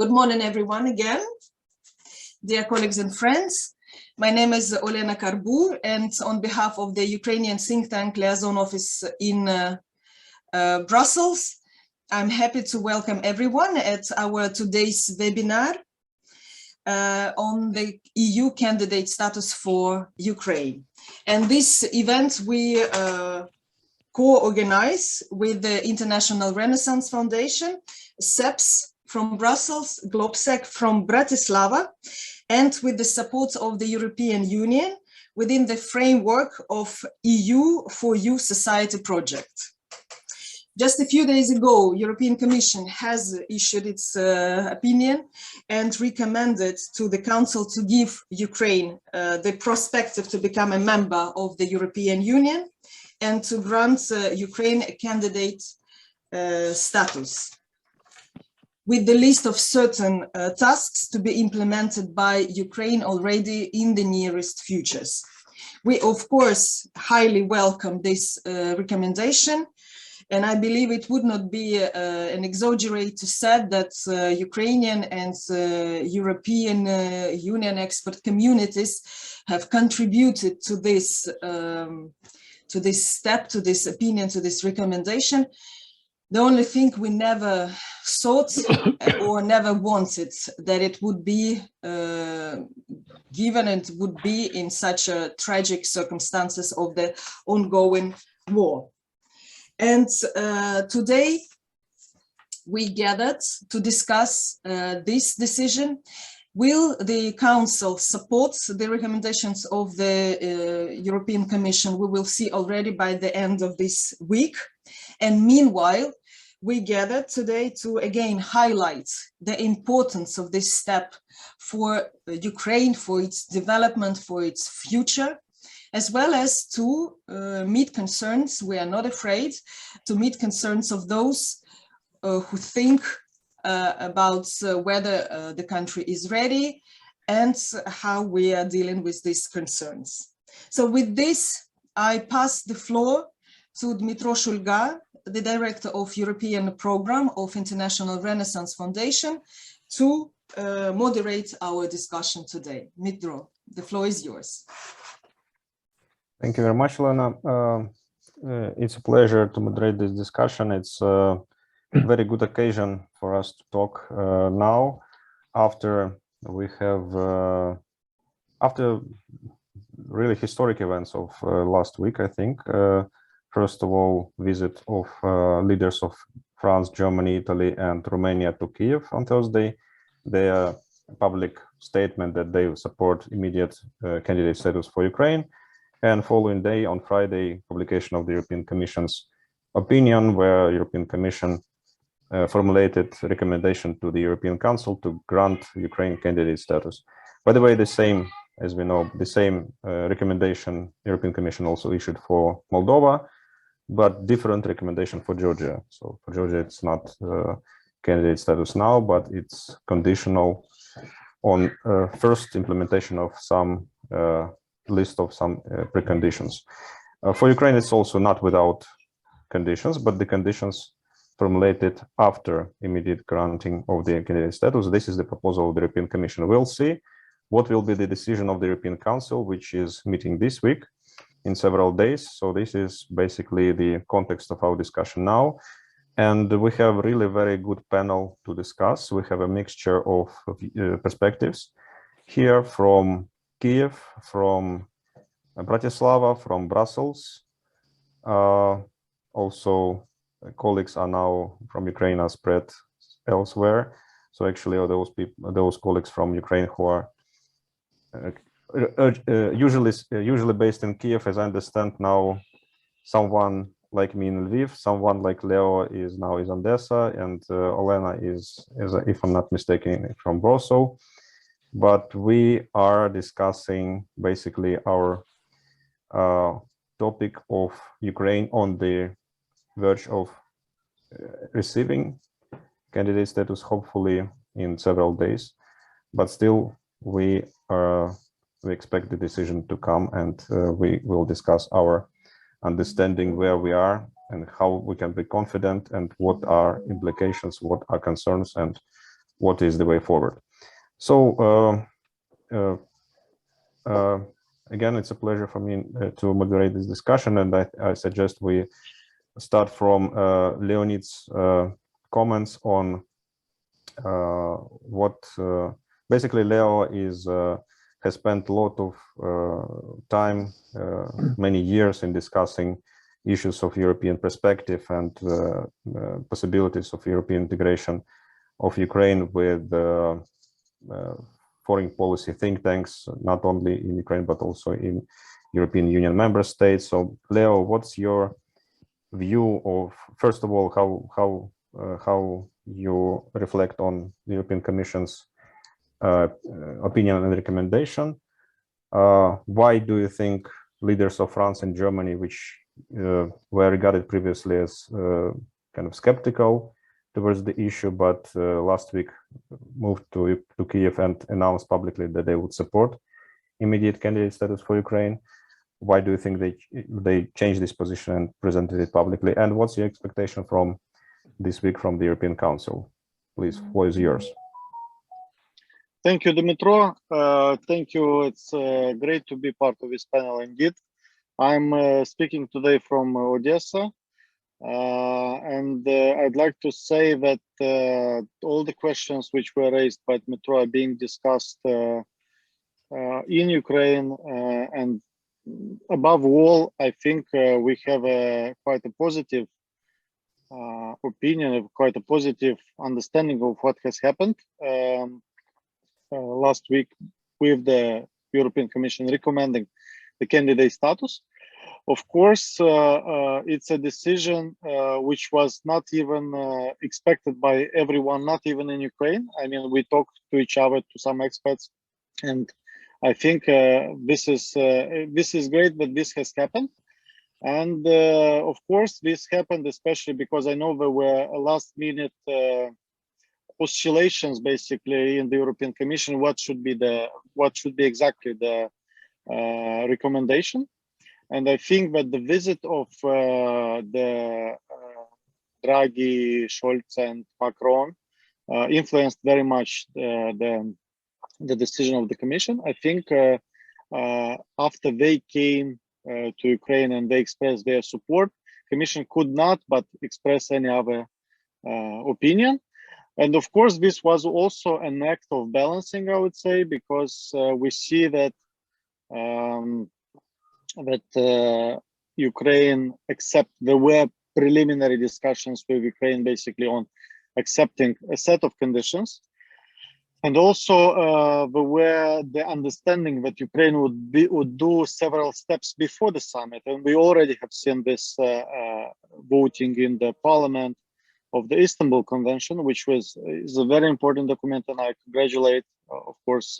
Good morning, everyone, again. Dear colleagues and friends, my name is Olena, and on behalf of the Ukrainian think tank Liaison office in Brussels, I'm happy to welcome everyone at our today's webinar on the EU candidate status for Ukraine. And this event we co-organize with the International Renaissance Foundation, CEPS from Brussels, GLOBSEC from Bratislava, and with the support of the European Union within the framework of EU for You Society project. Just a few days ago, European Commission has issued its opinion and recommended to the Council to give Ukraine the perspective to become a member of the European Union and to grant Ukraine a candidate status, with the list of certain tasks to be implemented by Ukraine already in the nearest futures. We, of course, highly welcome this recommendation, and I believe it would not be an exaggerate to say that Ukrainian and European Union expert communities have contributed to this step, to this opinion, to this recommendation. The only thing we never thought or never wanted that it would be given and would be in such a tragic circumstances of the ongoing war. And today we gathered to discuss this decision. Will the Council support the recommendations of the European Commission? We will see already by the end of this week. And meanwhile, we gathered today to again highlight the importance of this step for Ukraine, for its development, for its future, as well as to meet concerns. We are not afraid to meet concerns of those who think about whether the country is ready and how we are dealing with these concerns. So with this, I pass the floor to Dmytro Shulga, the Director of European Program of International Renaissance Foundation, to moderate our discussion today. Dmytro, the floor is yours. Thank you very much, Olena. It's a pleasure to moderate this discussion. It's a very good occasion for us to talk now, after we have, after really historic events of last week, I think. First of all, visit of leaders of France, Germany, Italy, and Romania to Kyiv on Thursday. Their public statement that they support immediate candidate status for Ukraine. And following day, on Friday, publication of the European Commission's opinion, where European Commission formulated recommendation to the European Council to grant Ukraine candidate status. By the way, the same, as we know, the same recommendation European Commission also issued for Moldova, but different recommendation for Georgia. So for Georgia, it's not candidate status now, but it's conditional on first implementation of some list of some preconditions. For Ukraine, it's also not without conditions, but the conditions formulated after immediate granting of the candidate status. This is the proposal of the European Commission. We'll see what will be the decision of the European Council, which is meeting this week in several days. So this is basically the context of our discussion now. And we have really very good panel to discuss. We have a mixture of perspectives here from Kyiv, from Bratislava, from Brussels. Also, colleagues are now from Ukraine are spread elsewhere. So actually, those people, those colleagues from Ukraine who are usually based in Kyiv, as I understand now, someone like me in Lviv, someone like Leo is now in Odessa, and Olena is, if I'm not mistaken, from Warsaw. But we are discussing basically our topic of Ukraine on the verge of receiving candidate status, hopefully in several days. But still, we expect the decision to come, and we will discuss our understanding where we are and how we can be confident, and what are implications, what are concerns, and what is the way forward. So again, it's a pleasure for me to moderate this discussion, and I suggest we start from Leonid's comments on what basically Leo has spent a lot of time, many years, in discussing issues of European perspective and possibilities of European integration of Ukraine with foreign policy think tanks, not only in Ukraine but also in European Union member states. So, Leo, what's your view of, first of all, how you reflect on the European Commission's opinion and recommendation? Why do you think leaders of France and Germany, which were regarded previously as kind of skeptical towards the issue, but last week moved to Kyiv and announced publicly that they would support immediate candidate status for Ukraine? Why do you think they changed this position and presented it publicly? And what's your expectation from this week from the European Council? Please, floor is yours. Thank you, Dmytro. Thank you. It's great to be part of this panel indeed. I'm speaking today from Odessa. And I'd like to say that all the questions which were raised by Dmytro are being discussed in Ukraine, and above all, I think we have quite a positive opinion, quite a positive understanding of what has happened last week with the European Commission recommending the candidate status. Of course, it's a decision which was not even expected by everyone, not even in Ukraine. I mean, we talked to each other, to some experts, and I think this is great that this has happened. And of course, this happened especially because I know there were last-minute oscillations, basically, in the European Commission. What should be exactly the recommendation? And I think that the visit of the Draghi, Scholz, and Macron influenced very much the decision of the Commission. I think after they came to Ukraine and they expressed their support, Commission could not but express any other opinion. And of course, this was also an act of balancing, I would say, because we see that Ukraine there were preliminary discussions with Ukraine basically on accepting a set of conditions. And also there were the understanding that Ukraine would do several steps before the summit. And we already have seen this voting in the parliament of the Istanbul Convention, which is a very important document, and I congratulate, of course,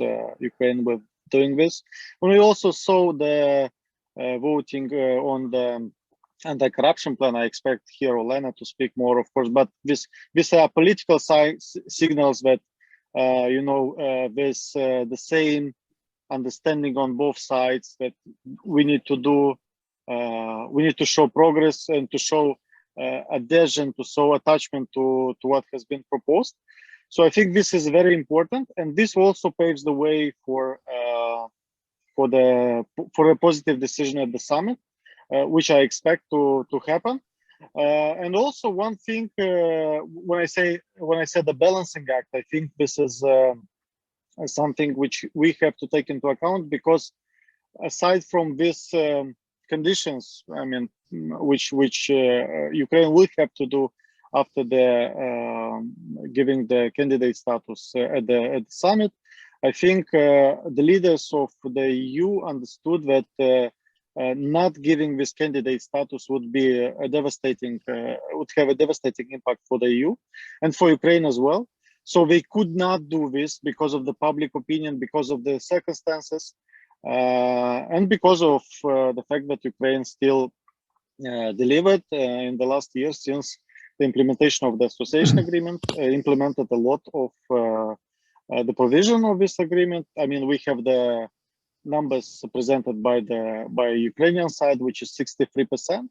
Ukraine with doing this. And we also saw the voting on the anti-corruption plan. I expect here Olena to speak more, of course, but these are political signals that there's the same understanding on both sides that we need to do. We need to show progress and to show adhesion, to show attachment to what has been proposed. So I think this is very important, and this also paves the way for a positive decision at the summit, which I expect to happen. And also one thing, when I say the balancing act, I think this is something which we have to take into account, because aside from these conditions, I mean, which Ukraine will have to do after the giving the candidate status at the summit, I think the leaders of the EU understood that not giving this candidate status would be would have a devastating impact for the EU and for Ukraine as well. So they could not do this because of the public opinion, because of the circumstances, and because of the fact that Ukraine still delivered in the last year since the implementation of the association agreement, implemented a lot of the provision of this agreement. I mean, we have the numbers presented by Ukrainian side, which is 63%.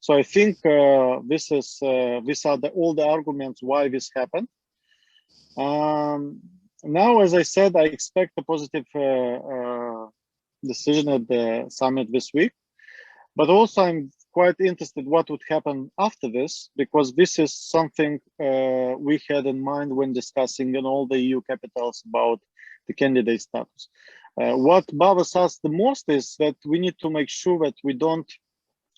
So I think these are all the arguments why this happened. Now, as I said, I expect a positive decision at the summit this week, but also I'm quite interested what would happen after this, because this is something we had in mind when discussing in all the EU capitals about the candidate status. What bothers us the most is that we need to make sure that we don't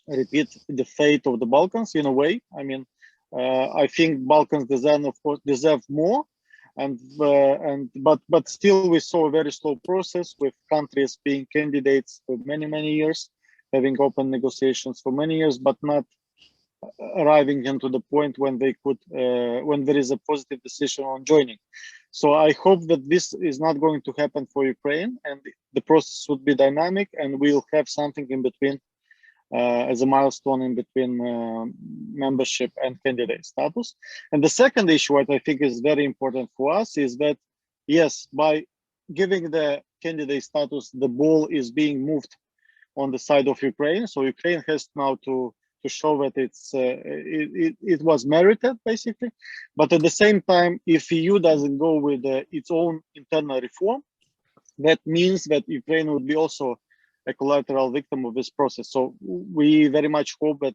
repeat the fate of the Balkans in a way. I mean, I think Balkans deserve, of course, deserve more, but still we saw a very slow process with countries being candidates for many years, having open negotiations for many years, but not arriving into the point when they could, when there is a positive decision on joining. So I hope that this is not going to happen for Ukraine, and the process would be dynamic, and we'll have something in between as a milestone in between membership and candidate status. And the second issue, what I think is very important for us, is that, yes, by giving the candidate status, the ball is being moved on the side of Ukraine. So Ukraine has now to show that it was merited, basically. But at the same time, if EU doesn't go with its own internal reform, that means that Ukraine would be also a collateral victim of this process. So we very much hope that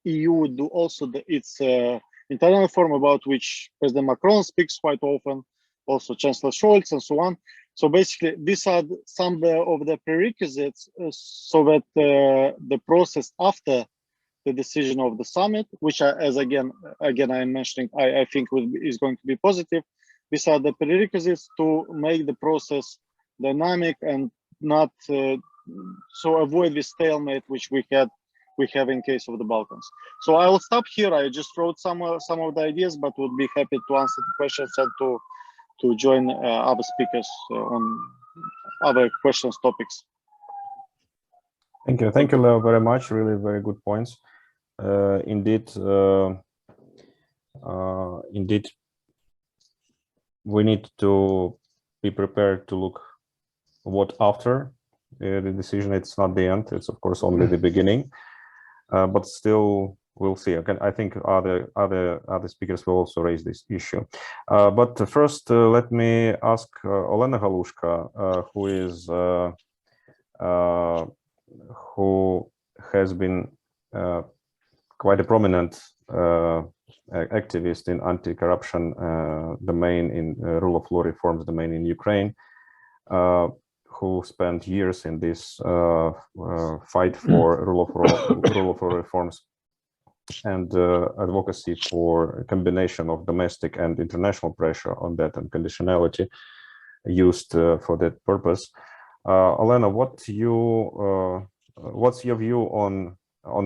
EU would do also its internal reform, about which President Macron speaks quite often, also Chancellor Scholz and so on. So basically, these are some of the prerequisites so that the process after the decision of the summit, which as again I'm mentioning, I think is going to be positive. These are the prerequisites to make the process dynamic and not so avoid this stalemate which we have in case of the Balkans. So I will stop here. I just wrote some of the ideas, but would be happy to answer the questions and to join other speakers on other questions, topics. Thank you, Leo, very much. Really, very good points. Indeed, we need to be prepared to look what after the decision. It's not the end. It's of course only the beginning, but still we'll see. Okay, I think other speakers will also raise this issue. But first, let me ask Olena Halushka, who has been quite a prominent activist in anti-corruption domain, in rule of law reforms domain in Ukraine, who spent years in this fight for rule of law reforms and advocacy for a combination of domestic and international pressure on that and conditionality used for that purpose. Olena, what's your view on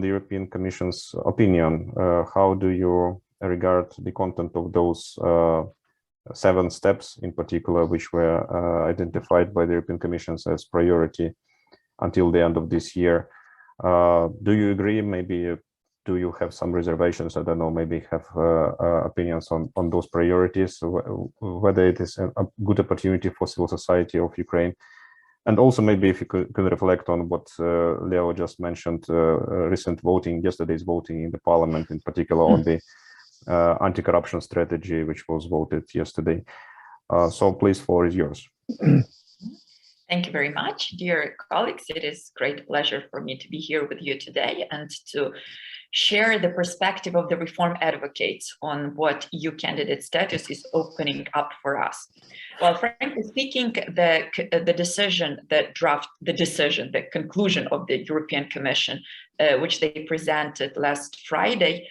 the European Commission's opinion? How do you regard the content of those 7 steps in particular, which were identified by the European Commission as priority until the end of this year? Do you agree? Maybe do you have some reservations? I don't know, maybe have opinions on those priorities, whether it is a good opportunity for civil society of Ukraine. And also maybe if you could reflect on what Leo just mentioned, recent voting, yesterday's voting in the parliament, in particular on the anti-corruption strategy, which was voted yesterday. So please, floor is yours. Thank you very much, dear colleagues. It is a great pleasure for me to be here with you today and to share the perspective of the reform advocates on what EU candidate status is opening up for us. Well, frankly speaking, the conclusion of the European Commission, which they presented last Friday,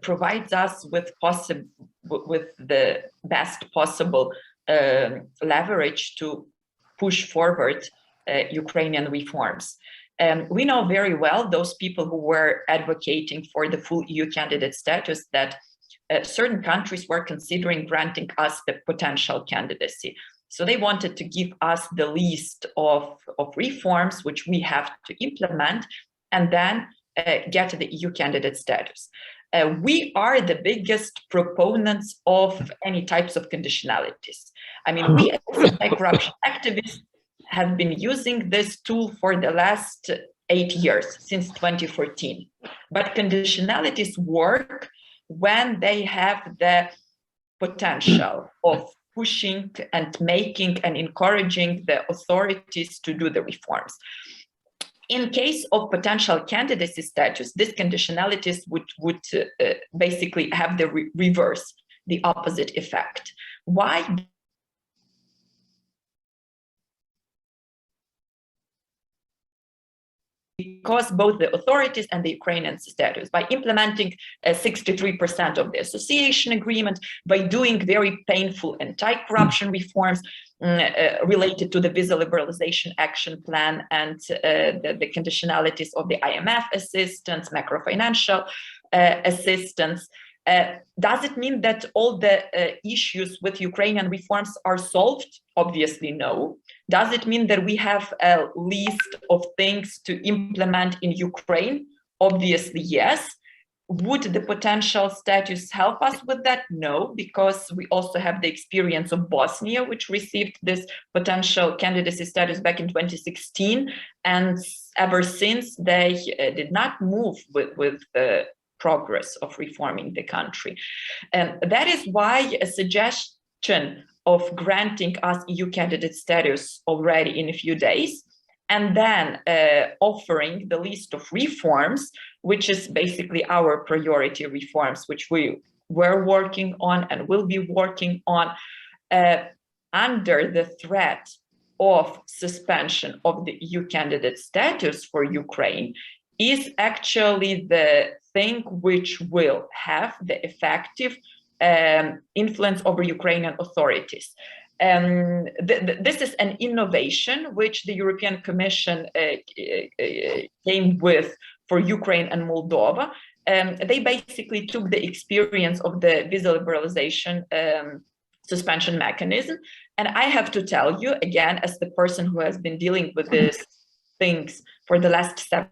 provides us with the best possible leverage to push forward Ukrainian reforms. We know very well, those people who were advocating for the full EU candidate status, that certain countries were considering granting us the potential candidacy. So they wanted to give us the list of reforms which we have to implement and then get the EU candidate status. We are the biggest proponents of any types of conditionalities. I mean, we as anti-corruption activists have been using this tool for the last 8 years, since 2014. But conditionalities work when they have the potential of pushing and making and encouraging the authorities to do the reforms. In case of potential candidacy status, these conditionalities would basically have the reverse, the opposite effect. Why? Because both the authorities and the Ukrainian status, by implementing 63% of the association agreement, by doing very painful anti-corruption reforms related to the visa liberalization action plan and the conditionalities of the IMF assistance, macro-financial assistance, does it mean that all the issues with Ukrainian reforms are solved? Obviously, no. Does it mean that we have a list of things to implement in Ukraine? Obviously, yes. Would the potential status help us with that? No, because we also have the experience of Bosnia, which received this potential candidacy status back in 2016. And ever since, they did not move with the progress of reforming the country. And that is why a suggestion of granting us EU candidate status already in a few days, and then offering the list of reforms, which is basically our priority reforms, which we were working on and will be working on under the threat of suspension of the EU candidate status for Ukraine, is actually the thing which will have the effective influence over Ukrainian authorities. This is an innovation which the European Commission came with for Ukraine and Moldova. They basically took the experience of the visa liberalization suspension mechanism. And I have to tell you, again, as the person who has been dealing with these things for the last 7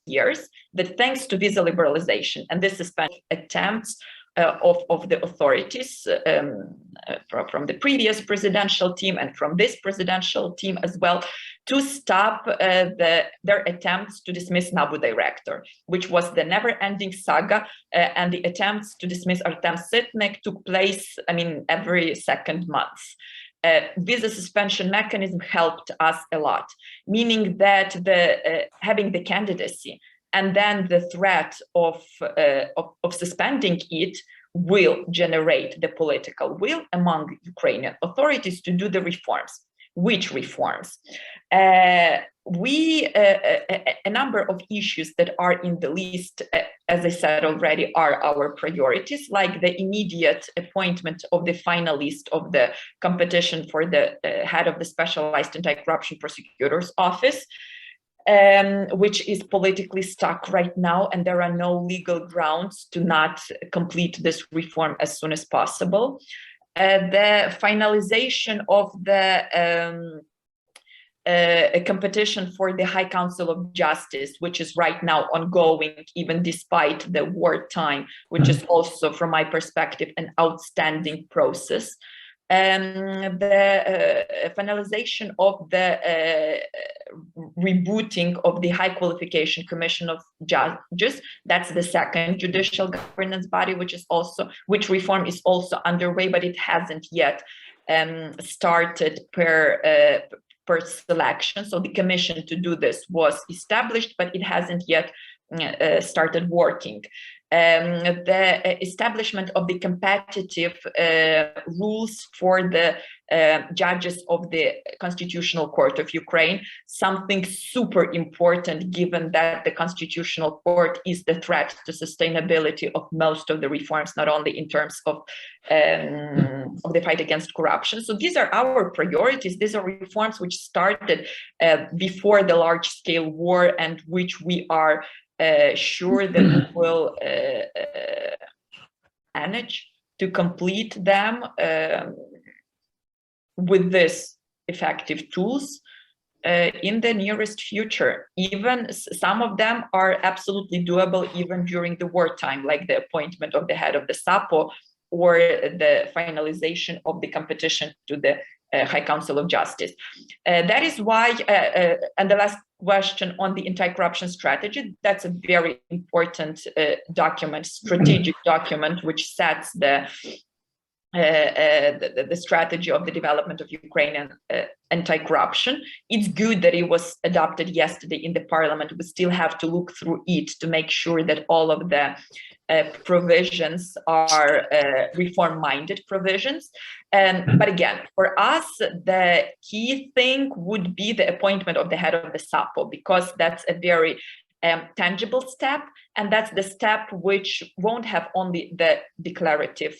years, that thanks to visa liberalization and this suspension attempts of the authorities from the previous presidential team and from this presidential team as well, to stop their attempts to dismiss NABU director, which was the never-ending saga, and the attempts to dismiss Artem Sitnik took place, I mean, every second month. Visa suspension mechanism helped us a lot, meaning that having the candidacy and then the threat of suspending it will generate the political will among Ukrainian authorities to do the reforms. Which reforms? A number of issues that are in the list, as I said already, are our priorities, like the immediate appointment of the finalist of the competition for the head of the Specialized Anti-Corruption Prosecutor's Office, which is politically stuck right now, and there are no legal grounds to not complete this reform as soon as possible. The finalization of the a competition for the High Council of Justice, which is right now ongoing, even despite the wartime, which is also, from my perspective, an outstanding process. The finalization of the rebooting of the High Qualification Commission of Judges, that's the second judicial governance body, which reform is also underway, but it hasn't yet started per selection. So the commission to do this was established, but it hasn't yet started working. The establishment of the competitive rules for the judges of the Constitutional Court of Ukraine, something super important given that the Constitutional Court is the threat to sustainability of most of the reforms, not only in terms of the fight against corruption. So these are our priorities. These are reforms which started before the large-scale war and which we are sure that we will manage to complete them with these effective tools in the nearest future. Even some of them are absolutely doable even during the wartime, like the appointment of the head of the SAPO or the finalization of the competition to the High Council of Justice. That is why, and the last question on the anti-corruption strategy, that's a very important document, strategic document, which sets the strategy of the development of Ukrainian anti-corruption. It's good that it was adopted yesterday in the parliament. We still have to look through it to make sure that all of the provisions are reform-minded provisions. But again, for us, the key thing would be the appointment of the head of the SAPO, because that's a very tangible step, and that's the step which won't have only the declarative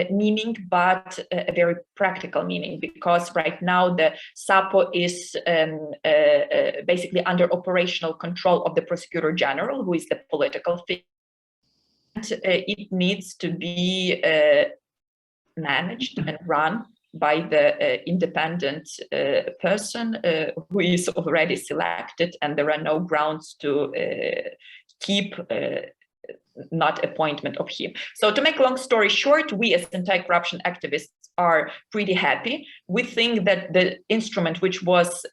meaning, but a very practical meaning, because right now the SAPO is basically under operational control of the Prosecutor General, who is the political figure. It needs to be managed and run by the independent person who is already selected, and there are no grounds to keep not appointment of him. So to make a long story short, we as anti-corruption activists are pretty happy. We think that the instrument which was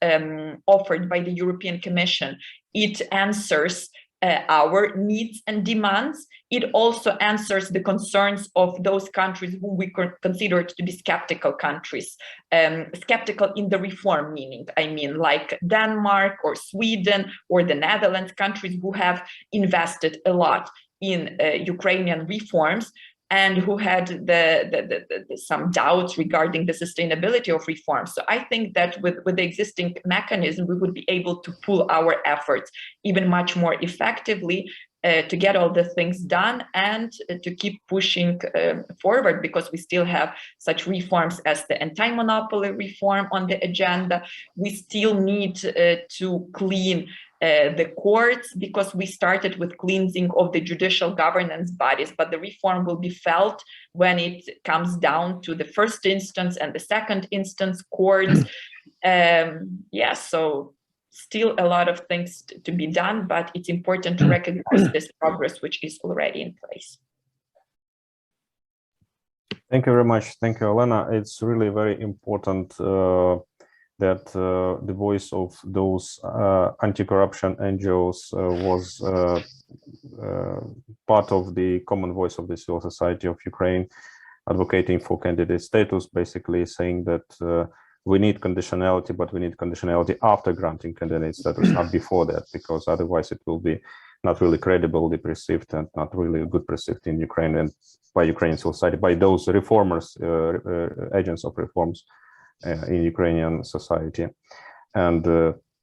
offered by the European Commission, it answers our needs and demands. It also answers the concerns of those countries whom we consider to be skeptical countries, skeptical in the reform meaning, I mean, like Denmark or Sweden or the Netherlands, countries who have invested a lot in Ukrainian reforms and who had some doubts regarding the sustainability of reforms. So I think that with the existing mechanism, we would be able to pool our efforts even much more effectively to get all the things done and to keep pushing forward, because we still have such reforms as the anti-monopoly reform on the agenda. We still need to clean the courts, because we started with cleansing of the judicial governance bodies, but the reform will be felt when it comes down to the first instance and the second instance courts. So still a lot of things to be done, but it's important to recognize this progress which is already in place. Thank you very much. Thank you, Olena. It's really very important that the voice of those anti-corruption NGOs was part of the common voice of the civil society of Ukraine, advocating for candidate status, basically saying that we need conditionality, but we need conditionality after granting candidate status, not before that, because otherwise it will be not really credibly perceived and not really good perceived in Ukraine and by Ukrainian society, by those reformers, agents of reforms in Ukrainian society. And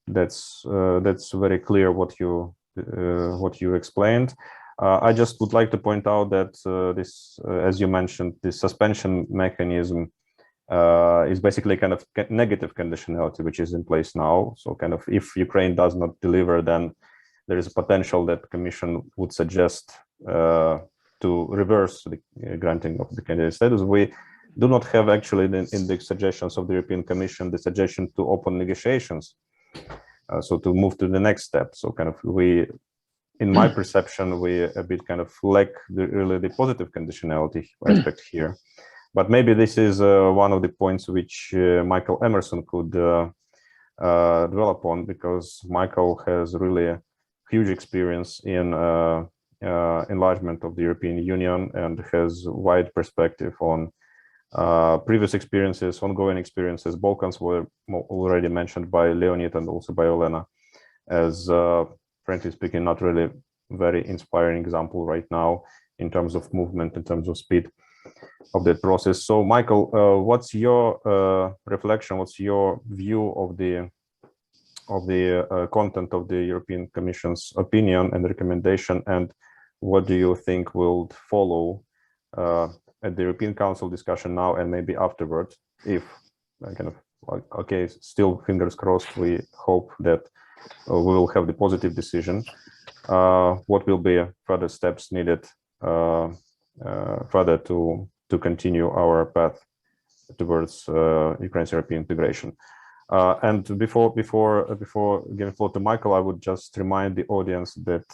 that's very clear what you explained. I just would like to point out that this, as you mentioned, the suspension mechanism is basically kind of negative conditionality, which is in place now. So kind of if Ukraine does not deliver, then there is a potential that the Commission would suggest to reverse the granting of the candidate status. We do not have actually in the suggestions of the European Commission the suggestion to open negotiations, so to move to the next step. So kind of we, in my perception, we a bit kind of lack really the positive conditionality aspect here. But maybe this is one of the points which Michael Emerson could develop on, because Michael has really a huge experience in enlargement of the European Union and has wide perspective on previous experiences, ongoing experiences. Balkans were already mentioned by Leonid and also by Olena as, frankly speaking, not really very inspiring example right now in terms of movement, in terms of speed of the process. So, Michael, what's your reflection? What's your view of the content of the European Commission's opinion and recommendation, and what do you think will follow at the European Council discussion now and maybe afterwards? If kind of okay, still fingers crossed, we hope that we will have the positive decision. What will be further steps needed further to continue our path towards Ukraine's European integration? And before giving floor to Michael, I would just remind the audience that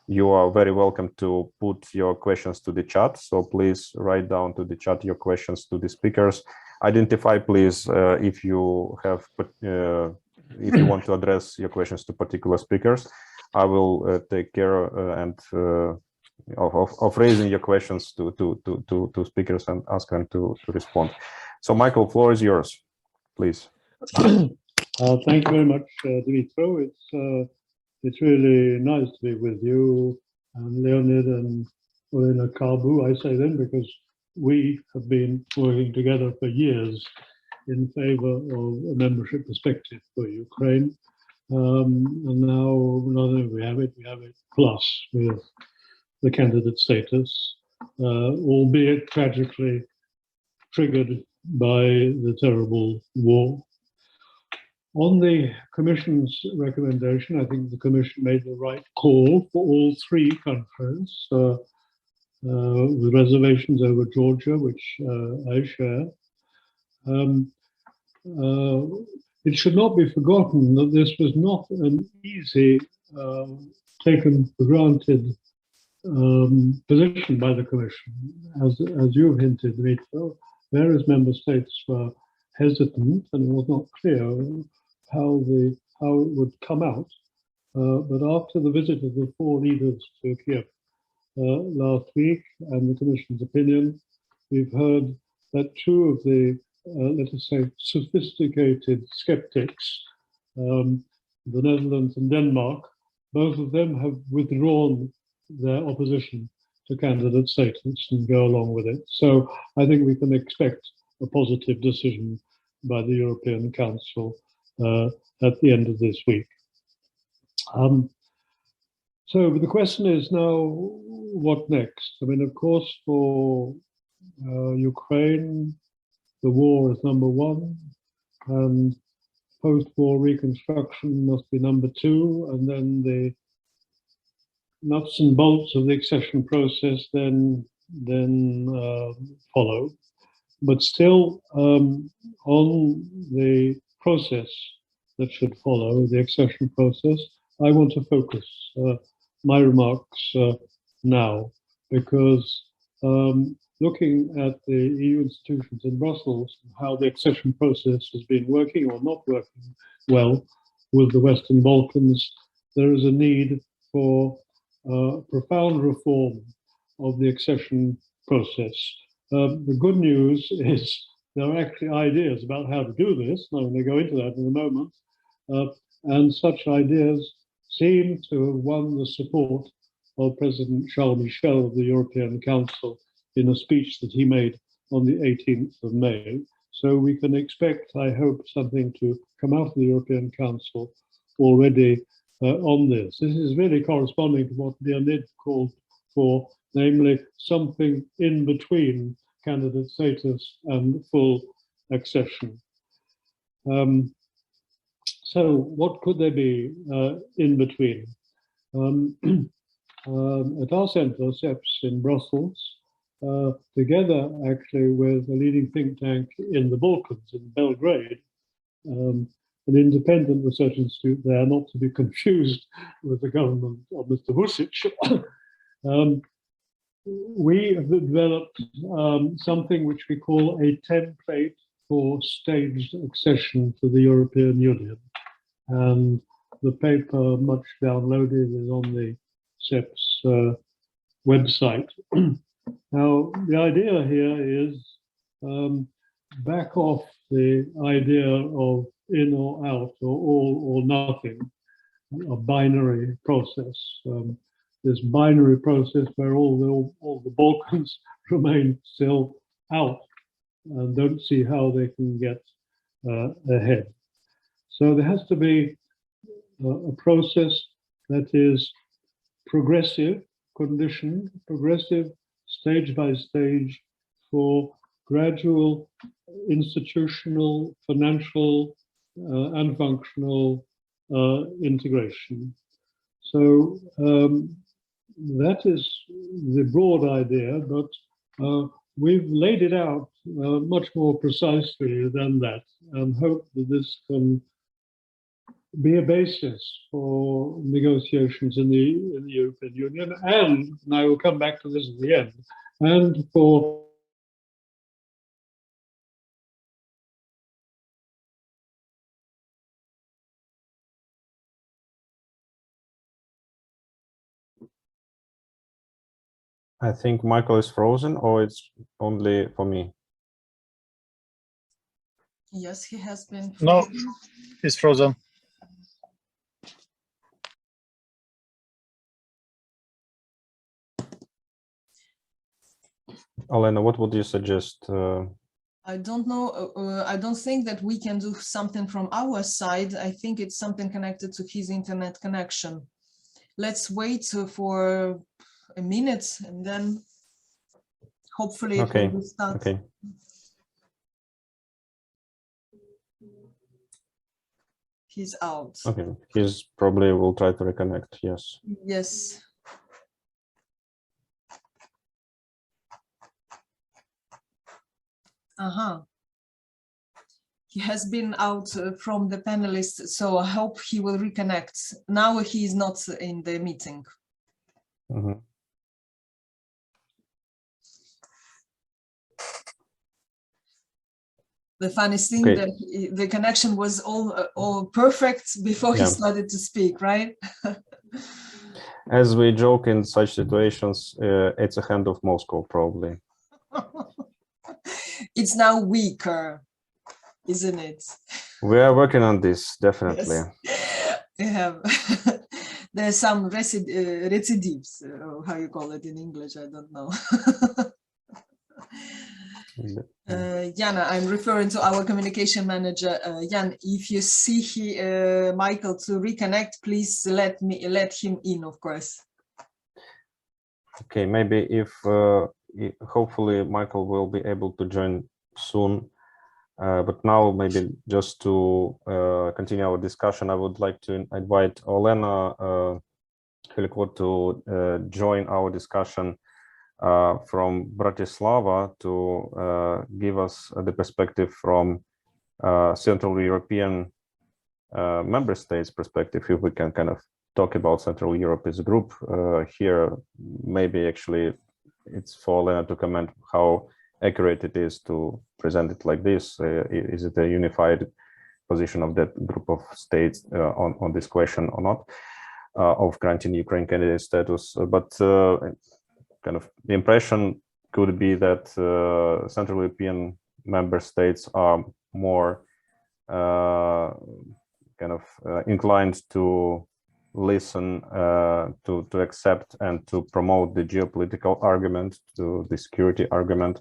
you are very welcome to put your questions to the chat. So please write down to the chat your questions to the speakers. Identify, please, if you have, if you want to address your questions to particular speakers. I will take care of raising your questions to speakers and ask them to respond. So, Michael, floor is yours, please. Thank you very much, Dmytro. It's really nice to be with you and Leonid and Olena. I say them because we have been working together for years in favor of a membership perspective for Ukraine. And now not only we have it plus with the candidate status, albeit tragically triggered by the terrible war. On the Commission's recommendation, I think the Commission made the right call for all three countries, with reservations over Georgia, which I share. It should not be forgotten that this was not an easy, taken for granted position by the Commission. As you've hinted, Dmytro, various member states were hesitant and it was not clear how it would come out. But after the visit of the four leaders to Kyiv last week and the Commission's opinion, we've heard that two of the, let us say, sophisticated skeptics, the Netherlands and Denmark, both of them have withdrawn their opposition to candidate status and go along with it. So I think we can expect a positive decision by the European Council at the end of this week. So the question is now, what next? I mean, of course, for Ukraine, the war is number one, and post-war reconstruction must be number two, and then the nuts and bolts of the accession process then follow. But still, on the process that should follow, the accession process, I want to focus my remarks now, because looking at the EU institutions in Brussels, how the accession process has been working or not working well with the Western Balkans, there is a need for profound reform of the accession process. The good news is there are actually ideas about how to do this. I'm going to go into that in a moment. And such ideas seem to have won the support of President Charles Michel of the European Council in a speech that he made on the 18th of May. So we can expect, I hope, something to come out of the European Council already on this. This is really corresponding to what Leonid called for, namely something in between candidate status and full accession. So what could there be in between? At our center, CEPS in Brussels, together actually with a leading think tank in the Balkans, in Belgrade, an independent research institute there, not to be confused with the government of Mr. Vučić, we have developed something which we call a template for staged accession to the European Union. And the paper, much downloaded, is on the CEPS website. Now, the idea here is back off the idea of in or out, or all or nothing, a binary process. This binary process where all the Balkans remain still out and don't see how they can get ahead. So there has to be a process that is progressive, conditioned, progressive, stage by stage, for gradual institutional, financial, and functional integration. So that is the broad idea, but we've laid it out much more precisely than that, and hope that this can be a basis for negotiations in the European Union, and I will come back to this at the end, and for I think Michael is frozen, or it's only for me. Yes, he has been No, frozen. he's frozen. Olena, what would you suggest? I don't know. I don't think that we can do something from our side. I think it's something connected to his internet connection. Let's wait for a minute and then hopefully it will restart. Okay. He's out. Okay. He's probably will try to reconnect. Yes. Yes. He has been out from the panelists, so I hope he will reconnect. Now he is not in the meeting. Mm-hmm. The funniest thing that the connection was all perfect before he started to speak, right? As we joke in such situations, it's a hand of Moscow, probably. It's now weaker, isn't it? We are working on this, definitely. Yes. We have. There's some recidives, how you call it in English, I don't know. Jana, I'm referring to our communication manager. Jan, if you see Michael to reconnect, please let him in, of course. Okay, maybe if hopefully Michael will be able to join soon. But now maybe just to continue our discussion, I would like to invite Olena Khylko to join our discussion from Bratislava to give us the perspective from Central European member states perspective, if we can kind of talk about Central Europe as a group here. Maybe actually it's for Olena to comment how accurate it is to present it like this. Is it a unified position of that group of states on this question or not, of granting Ukraine candidate status? But kind of the impression could be that Central European member states are more kind of inclined to listen, to accept and to promote the geopolitical argument, to the security argument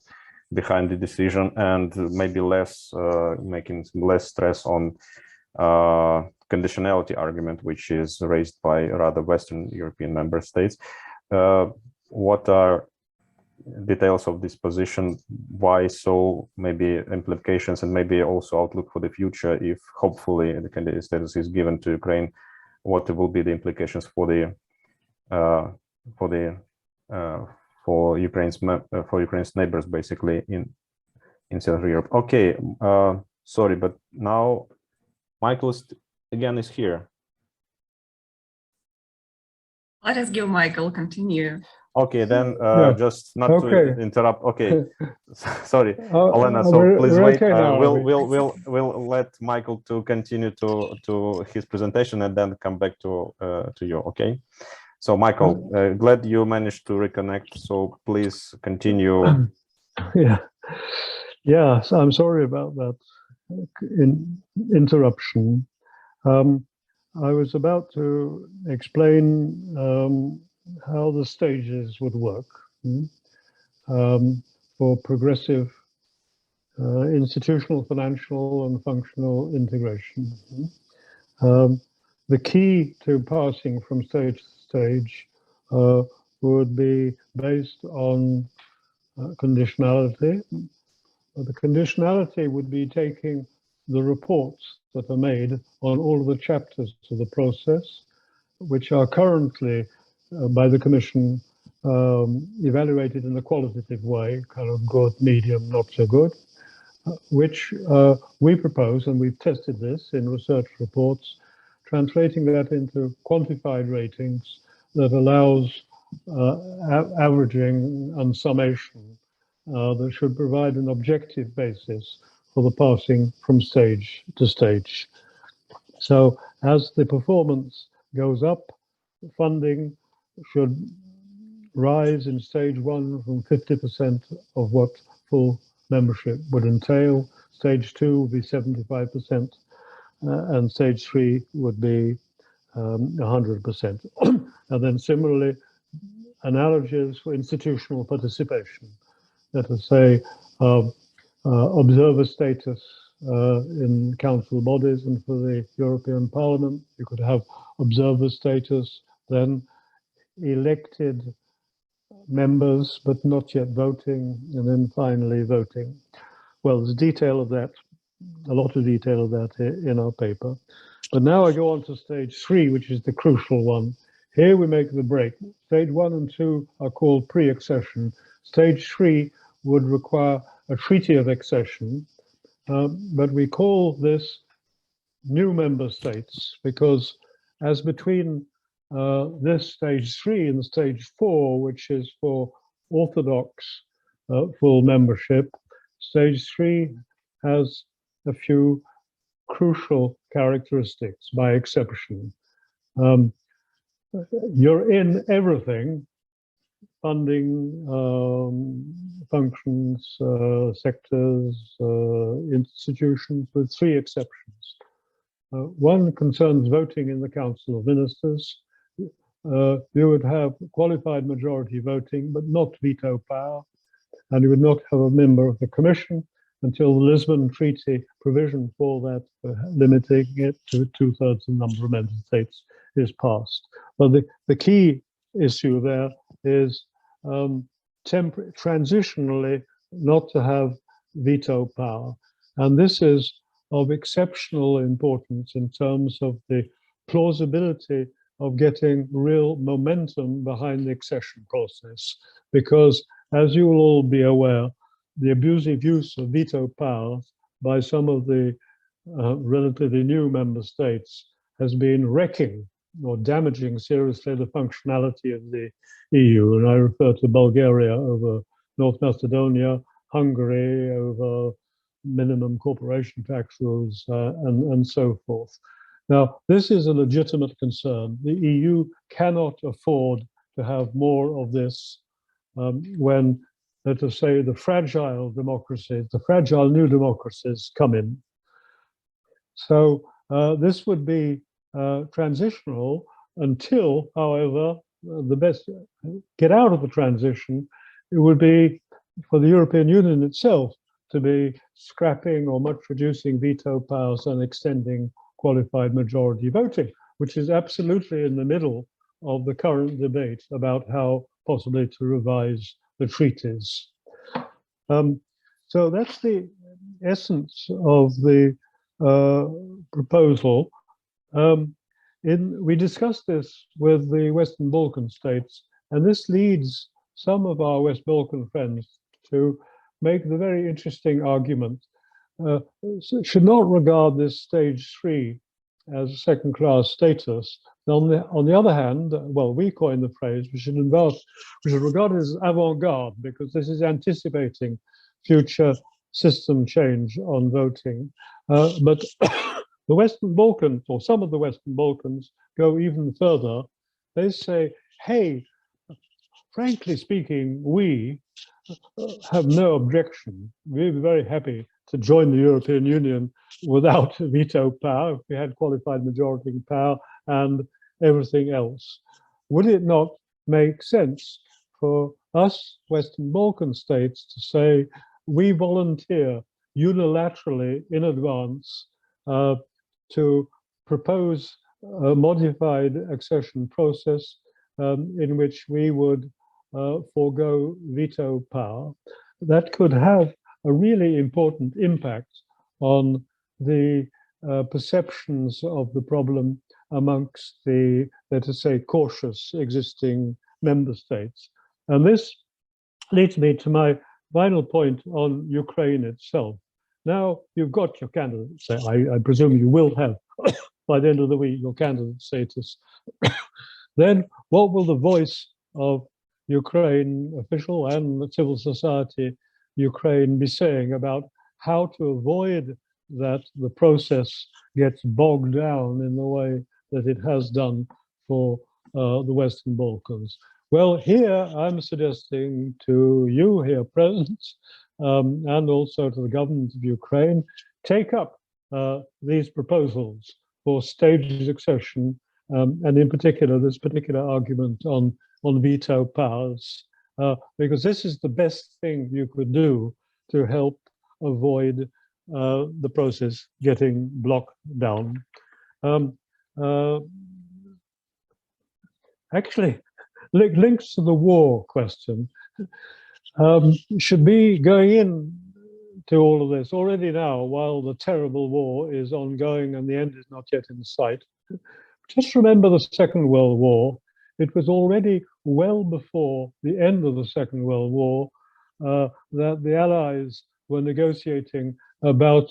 behind the decision, and maybe less making less stress on conditionality argument, which is raised by rather Western European member states. What are details of this position? Why so? Maybe implications and maybe also outlook for the future if hopefully the candidate status is given to Ukraine. What will be the implications for the for Ukraine's neighbors, basically in Central Europe? Okay, sorry, but now Michael again is here. Let us give Michael continue. Okay, then just not to interrupt. Okay, sorry, Olena. So please wait. Okay, we'll let Michael to continue to his presentation and then come back to you. Okay. So Michael, glad you managed to reconnect. So please continue. Yeah. So I'm sorry about that interruption. I was about to explain how the stages would work for progressive institutional, financial, and functional integration. The key to passing from stage to stage would be based on conditionality. The conditionality would be taking the reports that are made on all of the chapters of the process, which are currently by the Commission evaluated in a qualitative way, kind of good, medium, not so good, which we propose, and we've tested this in research reports, translating that into quantified ratings that allows averaging and summation that should provide an objective basis for the passing from stage to stage. So as the performance goes up, funding should rise in stage 1 from 50% of what full membership would entail. Stage 2 would be 75%, and stage 3 would be 100%. And then similarly, analogies for institutional participation. Let us say observer status in council bodies, and for the European Parliament, you could have observer status, then elected members, but not yet voting, and then finally voting. Well, there's detail of that, a lot of detail of that in our paper. But now I go on to stage 3, which is the crucial one. Here we make the break. Stage 1 and 2 are called pre-accession. Stage 3 would require a treaty of accession, but we call this new member states because as between this stage 3 and stage 4, which is for orthodox full membership, stage 3 has a few crucial characteristics by exception. You're in everything, funding, functions, sectors, institutions, with 3 exceptions. One concerns voting in the Council of Ministers. You would have qualified majority voting, but not veto power, and you would not have a member of the Commission until the Lisbon Treaty provision for that, limiting it to 2/3 the number of member states, is passed. But the key issue there is transitionally not to have veto power. And this is of exceptional importance in terms of the plausibility of getting real momentum behind the accession process. Because as you will all be aware, the abusive use of veto power by some of the relatively new member states has been wrecking or damaging seriously the functionality of the EU. And I refer to Bulgaria over North Macedonia, Hungary over minimum corporation tax rules, and so forth. Now, this is a legitimate concern. The EU cannot afford to have more of this when, let us say, the fragile democracies, the fragile new democracies come in. So this would be transitional until, however, the best get out of the transition, it would be for the European Union itself to be scrapping or much reducing veto powers and extending qualified majority voting, which is absolutely in the middle of the current debate about how possibly to revise the treaties. So that's the essence of the proposal. We discussed this with the Western Balkan states, and this leads some of our West Balkan friends to make the very interesting argument, should not regard this stage 3 as a second-class status. On the other hand, well, we coined the phrase, we should regard it as avant-garde, because this is anticipating future system change on voting. But the Western Balkans, or some of the Western Balkans, go even further. They say, hey, frankly speaking, we have no objection. We'd be very happy to join the European Union without veto power, if we had qualified majority power and everything else. Would it not make sense for us Western Balkan states to say, we volunteer unilaterally in advance to propose a modified accession process in which we would forego veto power? That could have a really important impact on the perceptions of the problem amongst the, let us say, cautious existing member states. And this leads me to my final point on Ukraine itself. Now you've got your candidates. I presume you will have by the end of the week your candidate status. Then what will the voice of Ukraine official and civil society Ukraine be saying about how to avoid that the process gets bogged down in the way that it has done for the Western Balkans? Well, here I'm suggesting to you here present and also to the government of Ukraine, take up these proposals for staged accession, and in particular, this particular argument on veto powers, because this is the best thing you could do to help avoid the process getting blocked down. Actually, links to the war question should be going in to all of this already now, while the terrible war is ongoing and the end is not yet in sight. Just remember the Second World War. It was already well before the end of the Second World War that the Allies were negotiating about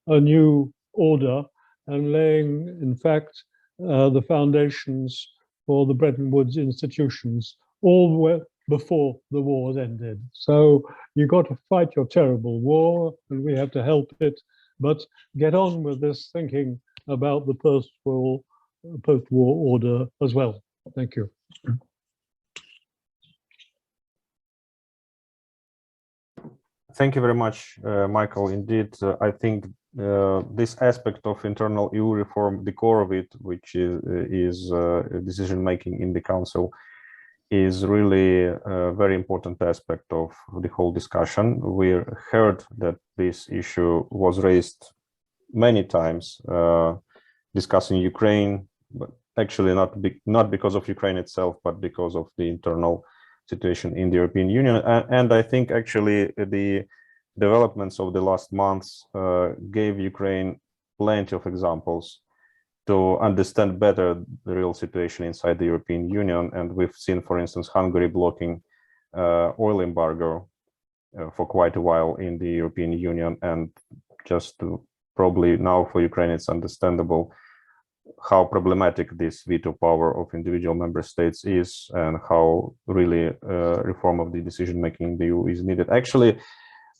a new order and laying, in fact, the foundations for the Bretton Woods institutions all the way before the war ended. So you got to fight your terrible war, and we have to help it, but get on with this thinking about the post-war order as well. Thank you. Thank you very much, Michael. Indeed, I think this aspect of internal EU reform, the core of it, which is decision-making in the Council, is really a very important aspect of the whole discussion. We heard that this issue was raised many times, discussing Ukraine, but actually not because of Ukraine itself, but because of the internal situation in the European Union. And I think actually the developments of the last months gave Ukraine plenty of examples to understand better the real situation inside the European Union. And we've seen, for instance, Hungary blocking oil embargo for quite a while in the European Union. And just to probably now for Ukraine, it's understandable how problematic this veto power of individual member states is, and how really reform of the decision-making in the EU is needed. Actually,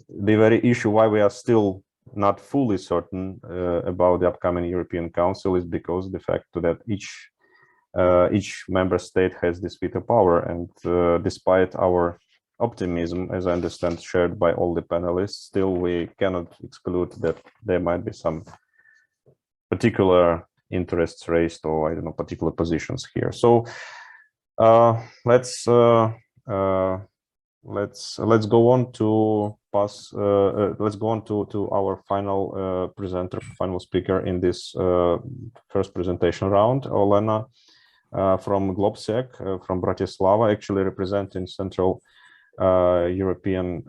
the very issue why we are still not fully certain about the upcoming European Council is because the fact that each member state has this veto power, and despite our optimism, as I understand, shared by all the panelists, still we cannot exclude that there might be some particular interests raised, or I don't know, particular positions here. So let's go on to let's go on to our final presenter, final speaker in this first presentation round, Olena from GLOBSEC from Bratislava, actually representing Central European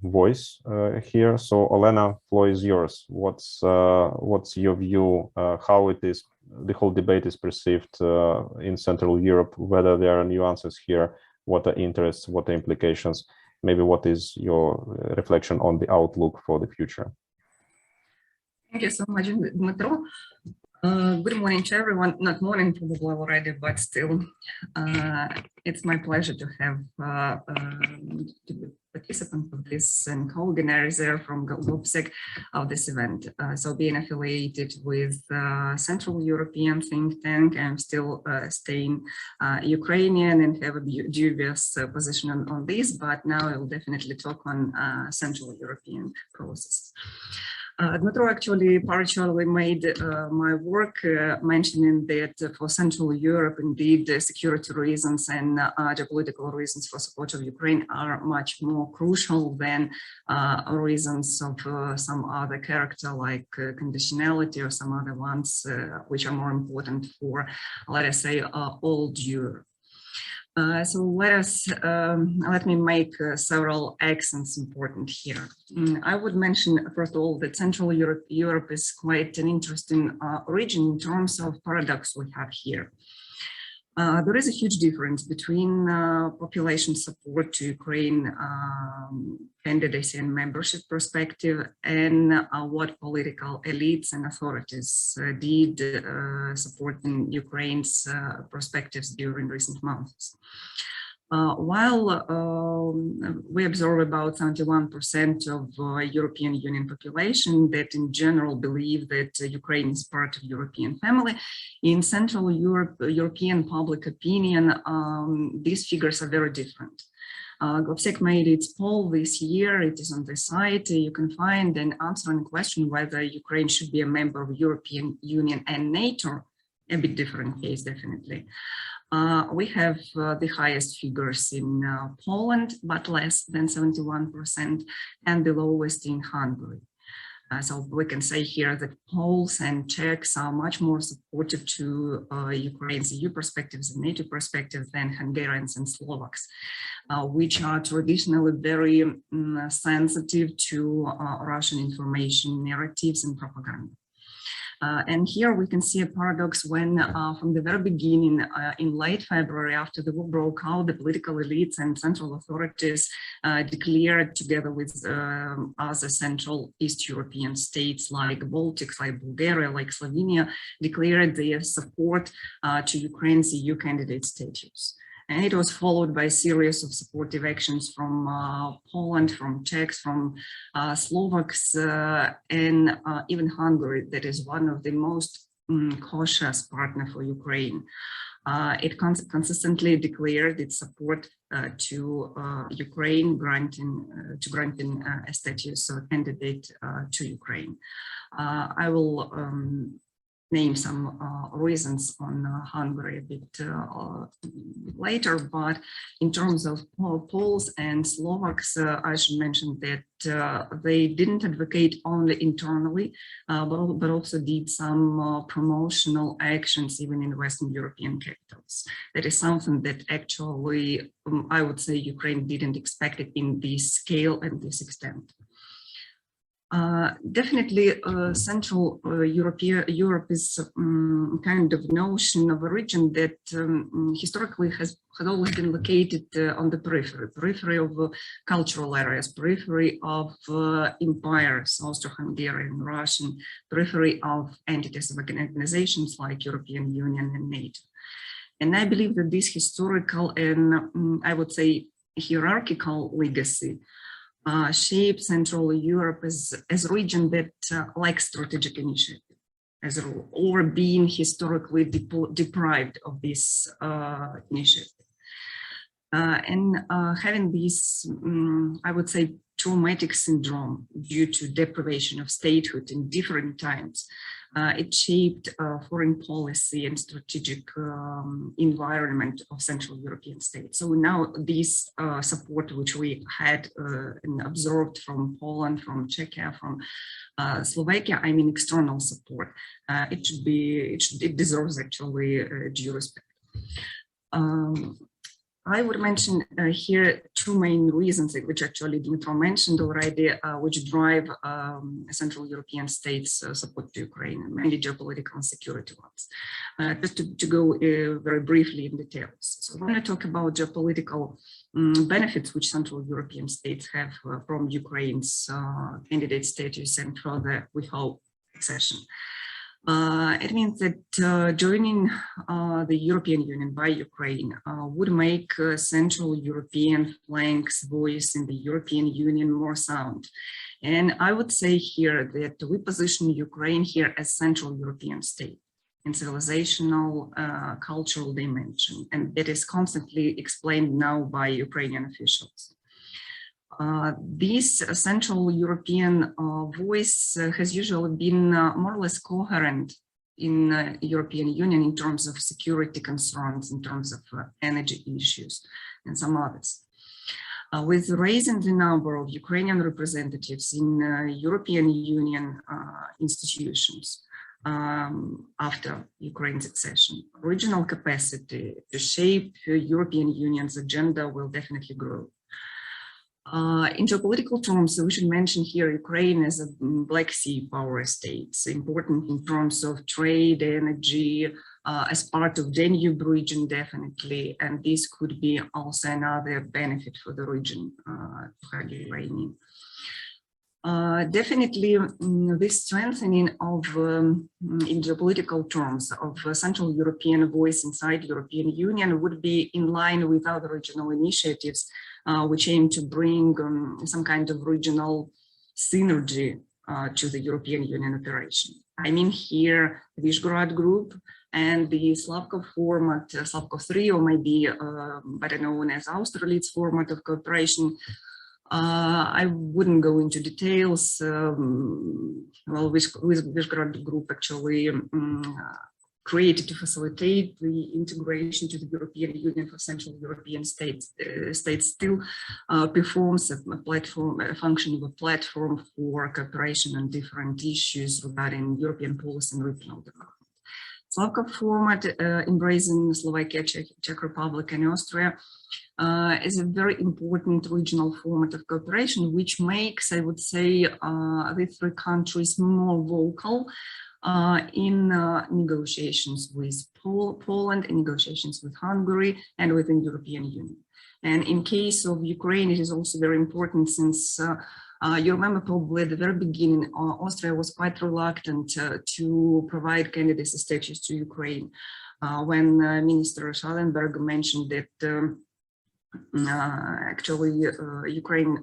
voice here. So Olena, floor is yours. What's your view, how it is, the whole debate is perceived in Central Europe, whether there are nuances here, what are interests, what are implications, maybe what is your reflection on the outlook for the future? Thank you so much, Dmytro. Good morning to everyone. Not morning probably already, but still, it's my pleasure to have to be participant of this and co-organizer from GLOBSEC of this event. So being affiliated with Central European think tank, I'm still staying Ukrainian and have a dubious position on this, but now I will definitely talk on Central European process. Dmytro actually partially made my work mentioning that for Central Europe, indeed, security reasons and geopolitical reasons for support of Ukraine are much more crucial than reasons of some other character like conditionality or some other ones which are more important for, let us say, old Europe. So let me make several accents important here. I would mention, first of all, that Central Europe is quite an interesting region in terms of paradox we have here. There is a huge difference between population support to Ukraine candidacy and membership perspective and what political elites and authorities did supporting Ukraine's perspectives during recent months. While we observe about 71% of European Union population that in general believe that Ukraine is part of European family, in Central Europe, European public opinion, these figures are very different. GLOBSEC made its poll this year. It is on the site. You can find an answering question whether Ukraine should be a member of European Union and NATO. A bit different case, definitely. We have the highest figures in Poland, but less than 71%, and the lowest in Hungary. So we can say here that Poles and Czechs are much more supportive to Ukraine's EU perspectives and NATO perspectives than Hungarians and Slovaks, which are traditionally very sensitive to Russian information narratives and propaganda. And here we can see a paradox when from the very beginning, in late February, after the war broke out, the political elites and central authorities declared together with other Central East European states like Baltics, like Bulgaria, like Slovenia, declared their support to Ukraine's EU candidate status. And it was followed by a series of supportive actions from Poland, from Czechs, from Slovaks, and even Hungary, that is one of the most cautious partner for Ukraine. It consistently declared its support to Ukraine, granting a status of candidate to Ukraine. I will name some reasons on Hungary a bit later, but in terms of Poles and Slovaks, I should mention that they didn't advocate only internally, but also did some promotional actions even in Western European capitals. That is something that actually, I would say, Ukraine didn't expect it in this scale and this extent. Definitely, Central Europe is kind of notion of a region that historically had always been located on the periphery of cultural areas, periphery of empires, Austro-Hungarian, Russian, periphery of entities of organizations like European Union and NATO. And I believe that this historical and I would say hierarchical legacy shape Central Europe as a region that lacks strategic initiative as a rule, or being historically deprived of this initiative. And having this, I would say, traumatic syndrome due to deprivation of statehood in different times, it shaped foreign policy and strategic environment of Central European states. So now this support which we had and observed from Poland, from Czechia, from Slovakia, I mean external support, it deserves actually due respect. I would mention here two main reasons, which actually Dmytro mentioned already, which drive Central European states' support to Ukraine, mainly geopolitical and security ones. Just to go very briefly in details. So when I talk about geopolitical benefits which Central European states have from Ukraine's candidate status and further, we hope, accession. It means that joining the European Union by Ukraine would make Central European flank's voice in the European Union more sound. And I would say here that we position Ukraine here as Central European state in civilizational, cultural dimension, and that is constantly explained now by Ukrainian officials. This Central European voice has usually been more or less coherent in European Union in terms of security concerns, in terms of energy issues, and some others. With raising the number of Ukrainian representatives in European Union institutions after Ukraine's accession, regional capacity to shape European Union's agenda will definitely grow. In geopolitical terms, we should mention here Ukraine as a Black Sea power state, important in terms of trade, energy, as part of Danube region, definitely, and this could be also another benefit for the region, for Ukraine. Definitely, this strengthening of, in geopolitical terms, of Central European voice inside European Union would be in line with other regional initiatives, which aim to bring some kind of regional synergy to the European Union operation. I mean here, the Visegrad Group and the Slavko format, Slavko 3, or maybe better known as Austerlitz format of cooperation. I wouldn't go into details. Well, Visegrad Group actually created to facilitate the integration to the European Union for Central European states. Still performs a platform, a function of a platform for cooperation on different issues regarding European policy and regional development. Slavko format, embracing Slovakia, Czech Republic, and Austria, is a very important regional format of cooperation, which makes, I would say, the three countries more vocal in negotiations with Poland, in negotiations with Hungary, and within the European Union. And in case of Ukraine, it is also very important since you remember probably at the very beginning, Austria was quite reluctant to provide candidacy status to Ukraine. When Minister Schallenberg mentioned that actually Ukraine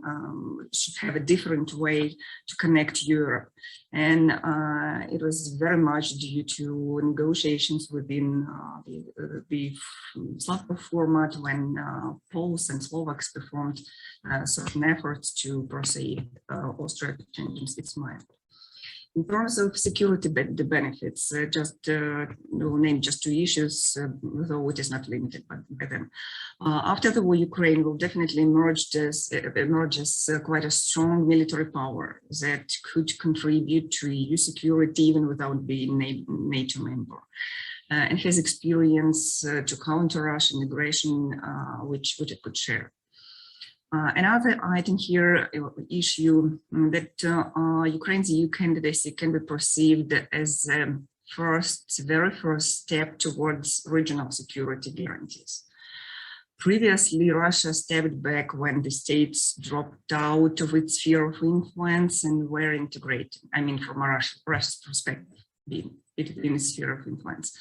should have a different way to connect Europe. And it was very much due to negotiations within the Slavko format when Poles and Slovaks performed certain efforts to persuade Austria to change its mind. In terms of security benefits, we'll name just two issues, though it is not limited by them. After the war, Ukraine will definitely emerge as quite a strong military power that could contribute to EU security even without being a NATO member. And has experience to counter Russian aggression, which it could share. Another item here, issue that Ukraine's EU candidacy can be perceived as a very first step towards regional security guarantees. Previously, Russia stepped back when the states dropped out of its sphere of influence and were integrated. I mean, from Russia's perspective, being in a sphere of influence.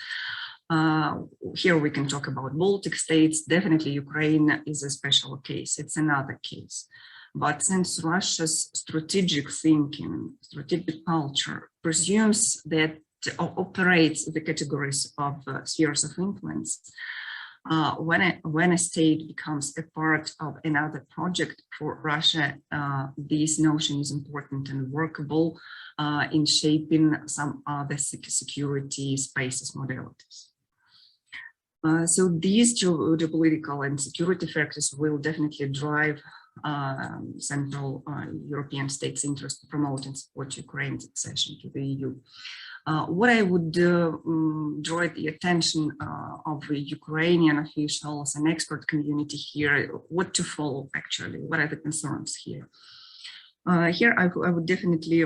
Here we can talk about Baltic states. Definitely Ukraine is a special case. It's another case. But since Russia's strategic thinking, strategic culture presumes that operates the categories of spheres of influence, when a state becomes a part of another project for Russia, this notion is important and workable in shaping some other security spaces modalities. So these geopolitical and security factors will definitely drive Central European states' interest to promote and support Ukraine's accession to the EU. What I would draw the attention of the Ukrainian officials and expert community here, what to follow actually, what are the concerns here? Here I would definitely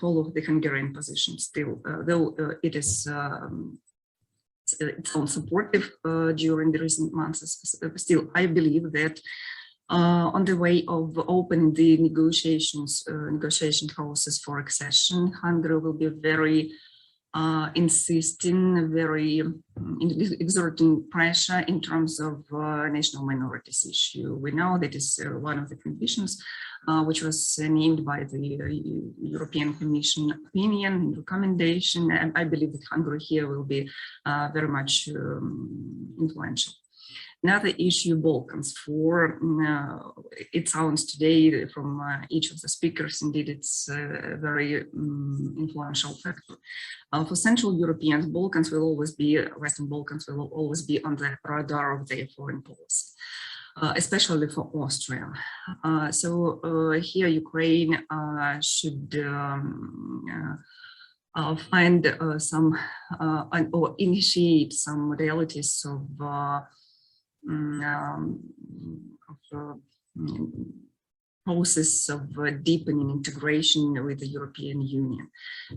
follow the Hungarian position still, though it is it's unsupportive during the recent months. Still, I believe that on the way of opening the negotiation process for accession, Hungary will be very insisting, very exerting pressure in terms of national minorities issue. We know that is one of the conditions which was named by the European Commission opinion and recommendation, and I believe that Hungary here will be very much influential. Another issue, Balkans. For it sounds today from each of the speakers, indeed, it's a very influential factor. For Central Europeans, Balkans will always be, Western Balkans will always be on the radar of their foreign policy, especially for Austria. So here, Ukraine should find some or initiate some modalities of process of deepening integration with the European Union,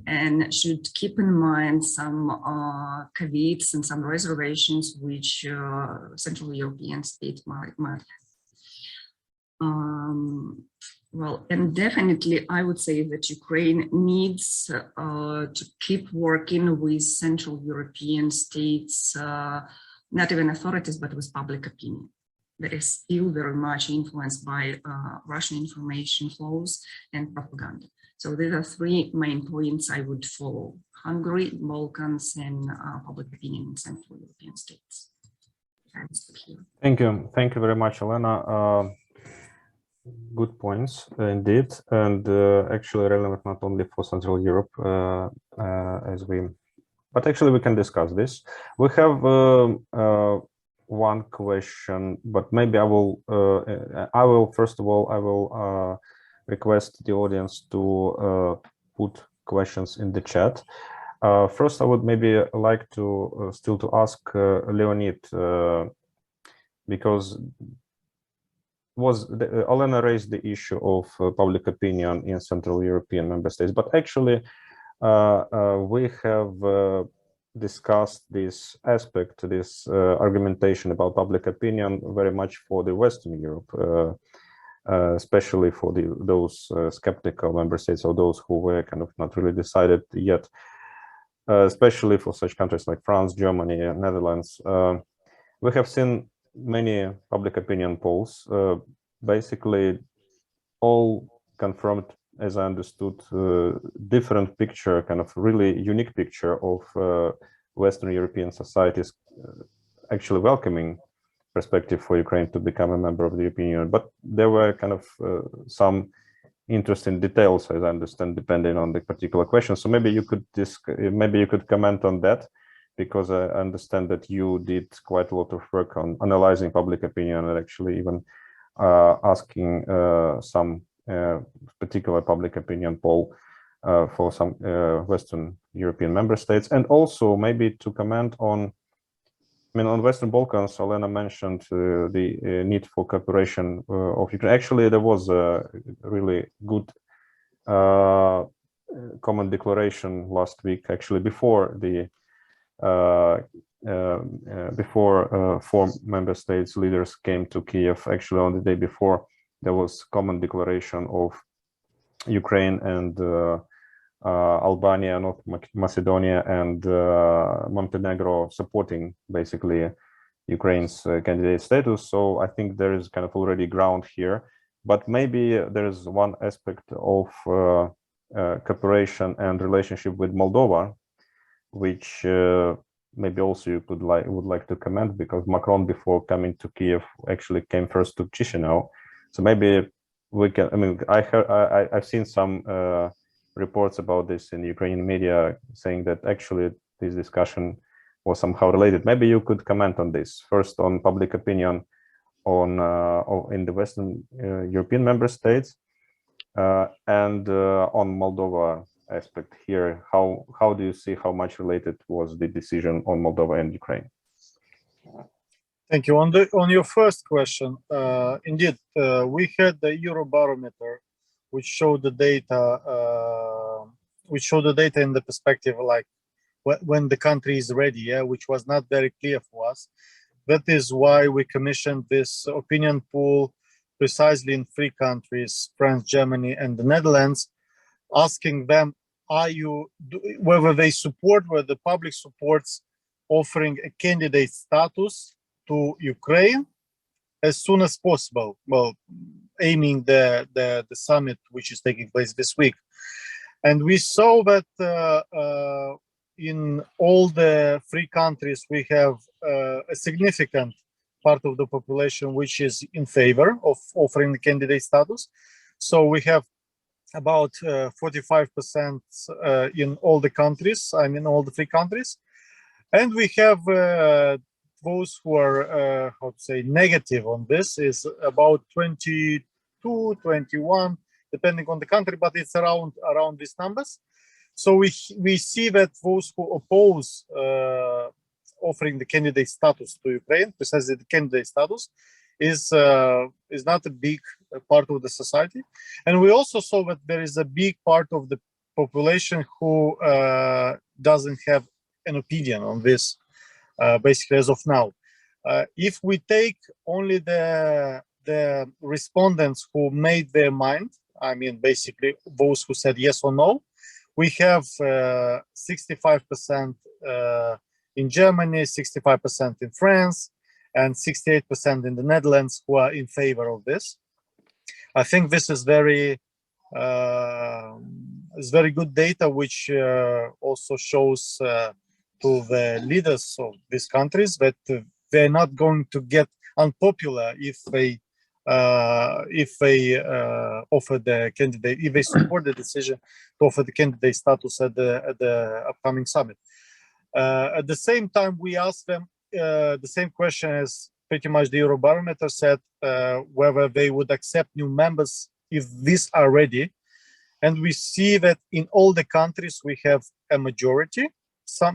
and should keep in mind some caveats and some reservations which Central European states might have. Well, and definitely I would say that Ukraine needs to keep working with Central European states, not even authorities, but with public opinion. That is still very much influenced by Russian information flows and propaganda. So these are three main points I would follow: Hungary, Balkans, and public opinion in Central European states. Thank you. Thank you very much, Olena. Good points indeed, and actually relevant not only for Central Europe, but actually we can discuss this. We have one question, but maybe I will first of all, I will request the audience to put questions in the chat. First, I would maybe like to still to ask Leonid, because Olena raised the issue of public opinion in Central European member states, but actually we have discussed this aspect, this argumentation about public opinion very much for the Western Europe, especially for those skeptical member states or those who were kind of not really decided yet, especially for such countries like France, Germany, and Netherlands. We have seen many public opinion polls, basically all confirmed, as I understood, different picture, kind of really unique picture of Western European societies actually welcoming perspective for Ukraine to become a member of the European Union. But there were kind of some interesting details, as I understand, depending on the particular question. So maybe you could comment on that, because I understand that you did quite a lot of work on analyzing public opinion and actually even asking some particular public opinion poll for some Western European member states, and also maybe to comment on, I mean, on Western Balkans. Olena mentioned the need for cooperation of Ukraine. Actually, there was a really good common declaration last week, actually before the four member states leaders came to Kyiv. Actually, on the day before, there was common declaration of Ukraine and Albania, North Macedonia, and Montenegro supporting basically Ukraine's candidate status. So I think there is kind of already ground here, but maybe there is one aspect of cooperation and relationship with Moldova, which maybe also you would like to comment, because Macron, before coming to Kyiv, actually came first to Chisinau. So maybe we can, I mean, I've seen some reports about this in Ukrainian media saying that actually this discussion was somehow related. Maybe you could comment on this, first on public opinion in the Western European member states, and on Moldova aspect here. How do you see how much related was the decision on Moldova and Ukraine? Thank you. On your first question, indeed, we had the Eurobarometer, which showed the data, in the perspective like when the country is ready, which was not very clear for us. That is why we commissioned this opinion poll precisely in three countries, France, Germany, and the Netherlands, asking them, whether they support, whether the public supports offering a candidate status to Ukraine as soon as possible, well, aiming the summit which is taking place this week. And we saw that in all the three countries we have a significant part of the population which is in favor of offering the candidate status. So we have about 45% in all the countries, I mean all the three countries. And we have those who are, how to say, negative on this is about 22, 21, depending on the country, but it's around these numbers. So we see that those who oppose offering the candidate status to Ukraine, precisely the candidate status, is not a big part of the society. And we also saw that there is a big part of the population who doesn't have an opinion on this, basically, as of now. If we take only the respondents who made their mind, I mean, basically those who said yes or no, we have 65% in Germany, 65% in France, and 68% in the Netherlands who are in favor of this. I think this is very good data, which also shows to the leaders of these countries that they're not going to get unpopular if they offer the candidate, if they support the decision to offer the candidate status at the upcoming summit. At the same time, we asked them the same question as pretty much the Eurobarometer said, whether they would accept new members if these are ready. And we see that in all the countries we have a majority.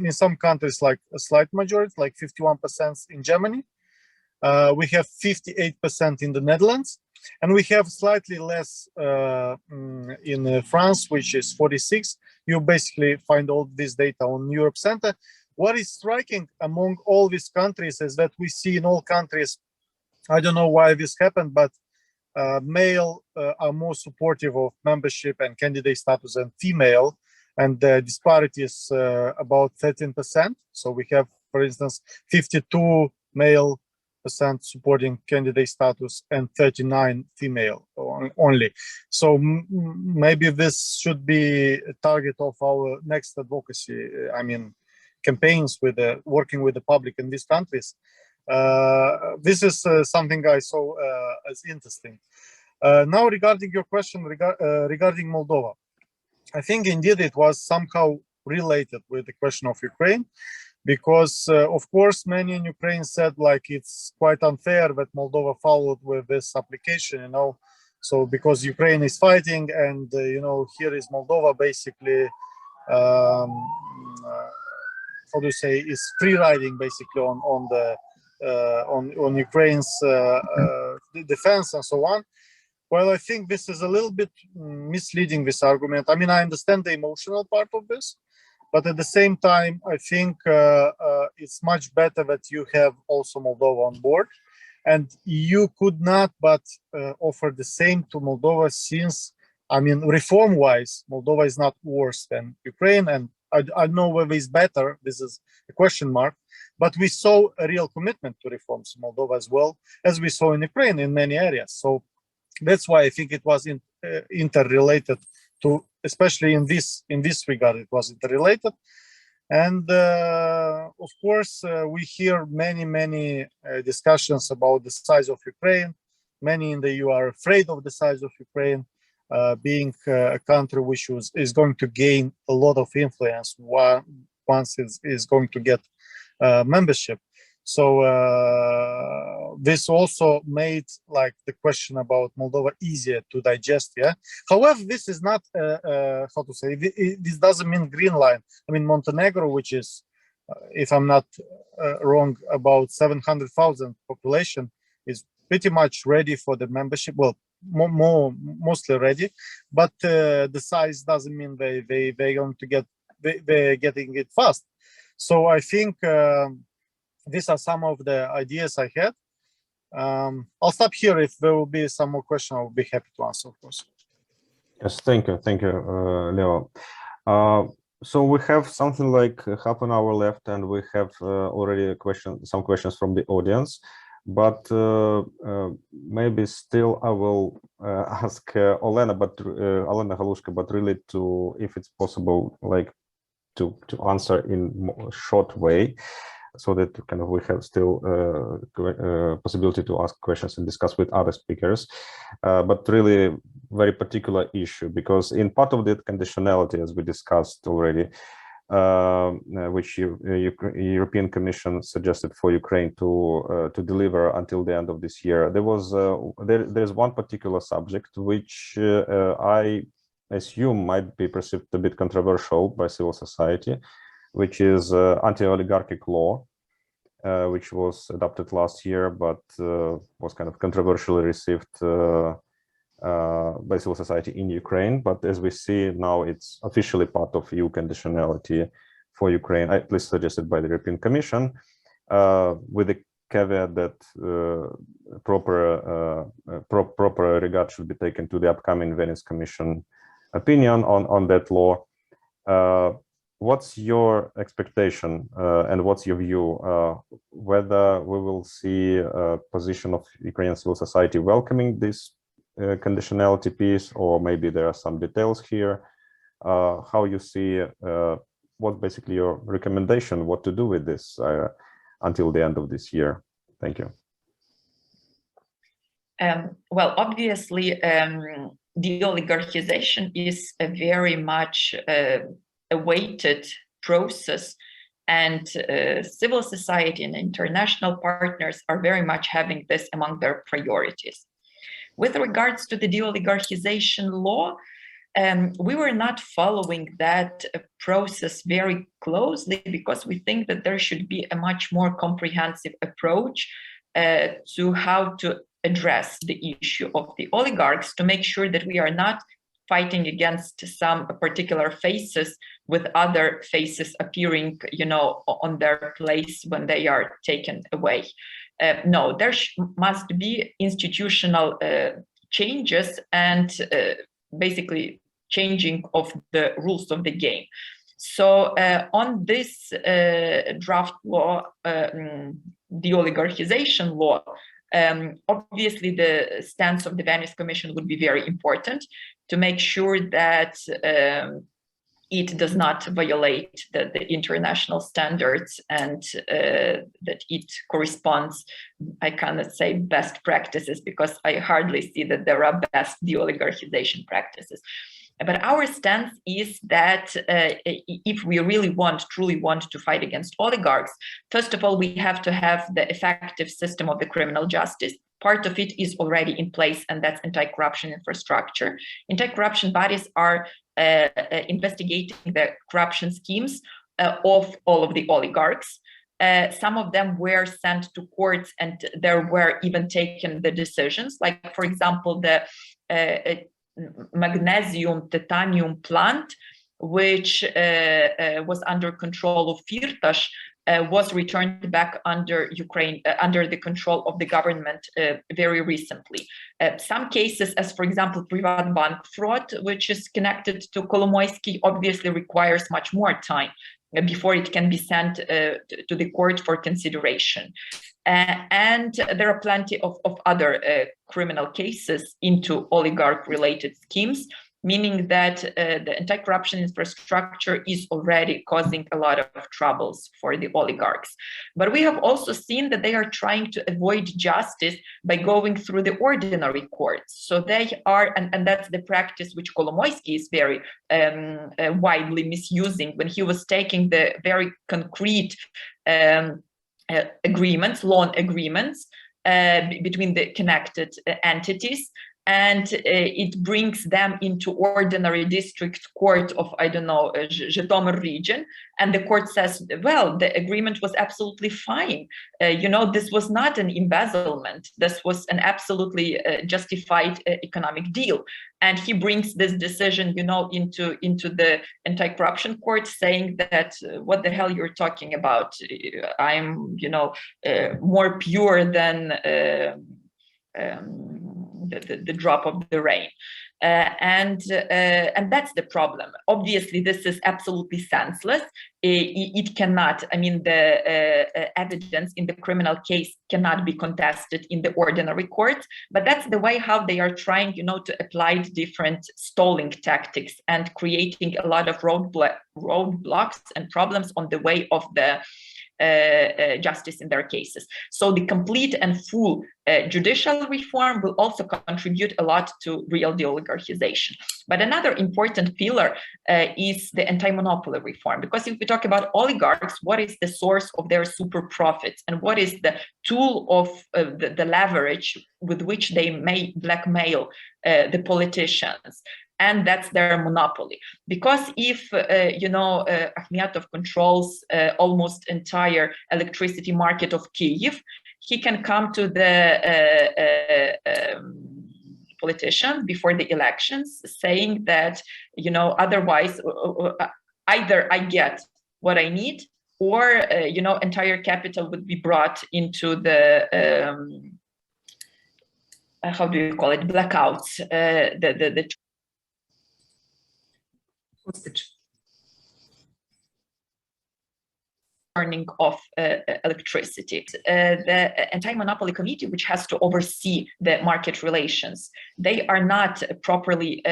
In some countries, like a slight majority, like 51% in Germany. We have 58% in the Netherlands, and we have slightly less in France, which is 46. You basically find all this data on Europe Center. What is striking among all these countries is that we see in all countries, I don't know why this happened, but male are more supportive of membership and candidate status than female, and the disparity is about 13%. So we have, for instance, 52 male percent supporting candidate status and 39 female only. So maybe this should be a target of our next advocacy. I mean, campaigns with working with the public in these countries. This is something I saw as interesting. Now, regarding your question regarding Moldova, I think indeed it was somehow related with the question of Ukraine, because of course many in Ukraine said like it's quite unfair that Moldova followed with this application, you know, so because Ukraine is fighting and you know, here is Moldova basically how do you say, is free riding basically on Ukraine's defense and so on. Well, I think this is a little bit misleading, this argument. I mean, I understand the emotional part of this, but at the same time, I think it's much better that you have also Moldova on board. And you could not but offer the same to Moldova, since, I mean, reform-wise, Moldova is not worse than Ukraine. And I don't know whether it's better, this is a question mark, but we saw a real commitment to reforms in Moldova as well, as we saw in Ukraine in many areas. So that's why I think it was interrelated to, especially in this regard, it was interrelated. And of course, we hear many discussions about the size of Ukraine. Many in the EU are afraid of the size of Ukraine, being a country which is going to gain a lot of influence once it is going to get membership. So this also made like the question about Moldova easier to digest. Yeah. However, this is not how to say. This doesn't mean green line. I mean, Montenegro, which is, if I'm not wrong, about 700,000 population, is pretty much ready for the membership. Well, mostly ready, but the size doesn't mean they're going to get they're getting it fast. So I think. These are some of the ideas I had. I'll stop here. If there will be some more questions, I will be happy to answer, of course. Yes, thank you, Leo. So we have something like half an hour left, and we have already some questions from the audience. But maybe still I will ask Olena, Olena Halushka, but really to, if it's possible, like to answer in a short way, so that kind of we have still possibility to ask questions and discuss with other speakers, but really very particular issue, because in part of the conditionality, as we discussed already, which European Commission suggested for Ukraine to deliver until the end of this year, there was there's one particular subject which I assume might be perceived a bit controversial by civil society, which is anti-oligarchic law. which was adopted last year, but was kind of controversially received by civil society in Ukraine. But as we see now, it's officially part of EU conditionality for Ukraine, at least suggested by the European Commission, with the caveat that proper regard should be taken to the upcoming Venice Commission opinion on that law. What's your expectation and what's your view whether we will see a position of Ukrainian civil society welcoming this conditionality piece, or maybe there are some details here? How you see, what's basically your recommendation, what to do with this until the end of this year? Thank you. Well, obviously, de-oligarchization is a very much awaited process, and civil society and international partners are very much having this among their priorities. With regards to the de-oligarchization law, we were not following that process very closely because we think that there should be a much more comprehensive approach to how to address the issue of the oligarchs, to make sure that we are not fighting against some particular faces with other faces appearing, you know, on their place when they are taken away. No, there must be institutional changes and basically changing of the rules of the game. So on this draft law, the oligarchization law, obviously the stance of the Venice Commission would be very important to make sure that it does not violate the international standards and that it corresponds, I cannot say best practices because I hardly see that there are best de-oligarchization practices. But our stance is that if we really truly want to fight against oligarchs, first of all, we have to have the effective system of the criminal justice. Part of it is already in place, and that's anti-corruption infrastructure. Anti-corruption bodies are investigating the corruption schemes of all of the oligarchs. Some of them were sent to courts, and there were even taken the decisions. Like, for example, the magnesium titanium plant, which was under control of Firtash, was returned back under Ukraine, under the control of the government very recently. Some cases, as for example, Privatbank fraud, which is connected to Kolomoisky, obviously requires much more time before it can be sent to the court for consideration. And there are plenty of other criminal cases into oligarch-related schemes, meaning that the anti-corruption infrastructure is already causing a lot of troubles for the oligarchs. But we have also seen that they are trying to avoid justice by going through the ordinary courts. So they are, and that's the practice which Kolomoisky is very widely misusing when he was taking the very concrete agreements, loan agreements between the connected entities, and it brings them into ordinary district court of, I don't know, Zhytomyr region. And the court says, well, the agreement was absolutely fine. You know, this was not an embezzlement. This was an absolutely justified economic deal. And he brings this decision, you know, into the anti-corruption court, saying that what the hell you're talking about? I'm, you know, more pure than the drop of the rain, and that's the problem. Obviously, this is absolutely senseless. It cannot. I mean, the evidence in the criminal case cannot be contested in the ordinary court. But that's the way how they are trying, you know, to apply different stalling tactics and creating a lot of roadblocks and problems on the way of the justice in their cases. So the complete and full judicial reform will also contribute a lot to real de-oligarchization. But another important pillar is the anti-monopoly reform, because if we talk about oligarchs, what is the source of their super profits and what is the tool of the leverage with which they may blackmail the politicians? and that's their monopoly. Because if Akhmetov controls almost entire electricity market of Kyiv, he can come to the politicians before the elections saying that, otherwise either I get what I need, or entire capital would be brought into the how do you call it, blackouts, the Hostage. turning off electricity. The Anti-Monopoly Committee, which has to oversee the market relations, they are not properly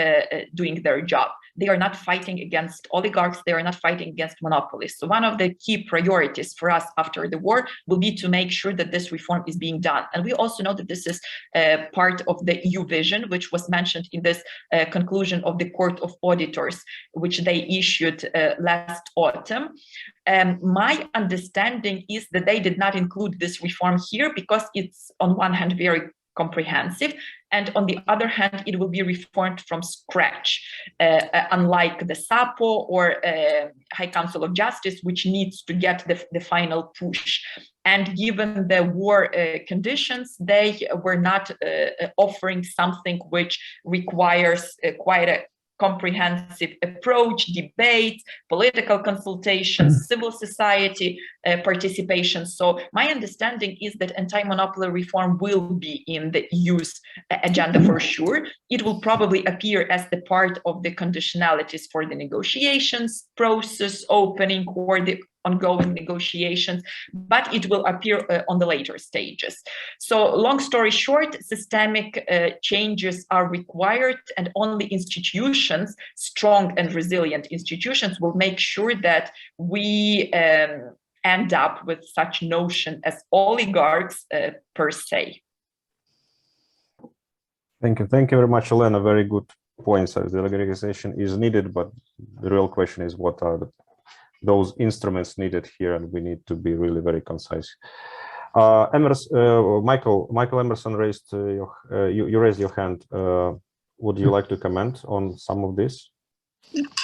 doing their job. They are not fighting against oligarchs. They are not fighting against monopolists. So one of the key priorities for us after the war will be to make sure that this reform is being done. And we also know that this is part of the EU vision, which was mentioned in this conclusion of the Court of Auditors, which they issued last autumn. My understanding is that they did not include this reform here because it's on one hand very comprehensive, and on the other hand, it will be reformed from scratch, unlike the SAPO or High Council of Justice, which needs to get the final push. And given the war conditions, they were not offering something which requires quite a comprehensive approach, debate, political consultations, civil society participation. So my understanding is that anti-monopoly reform will be in the EU's agenda for sure. It will probably appear as the part of the conditionalities for the negotiations process opening or the ongoing negotiations, but it will appear on the later stages. So long story short, systemic changes are required, and only institutions, strong and resilient institutions, will make sure that we end up with such notion as oligarchs per se. Thank you. Thank you very much, Olena. Very good points. The legalization is needed, but the real question is what are those instruments needed here, and we need to be really very concise. Emerson, Michael Emerson raised you raised your hand. Would you like to comment on some of this?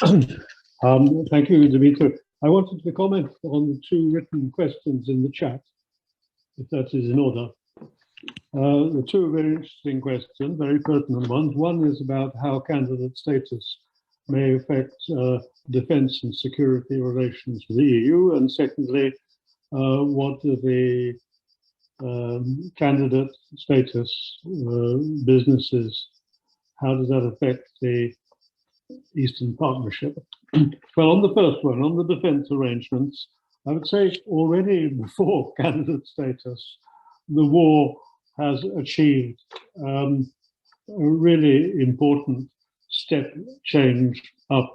Thank you, Dmytro. I wanted to comment on the two written questions in the chat, if that is in order. The two very interesting questions, very pertinent ones. One is about how candidate status may affect defense and security relations with the EU, and secondly, what are the candidate status businesses, how does that affect the Eastern Partnership? Well, on the first one, on the defense arrangements, I would say already before candidate status, the war has achieved a really important step change up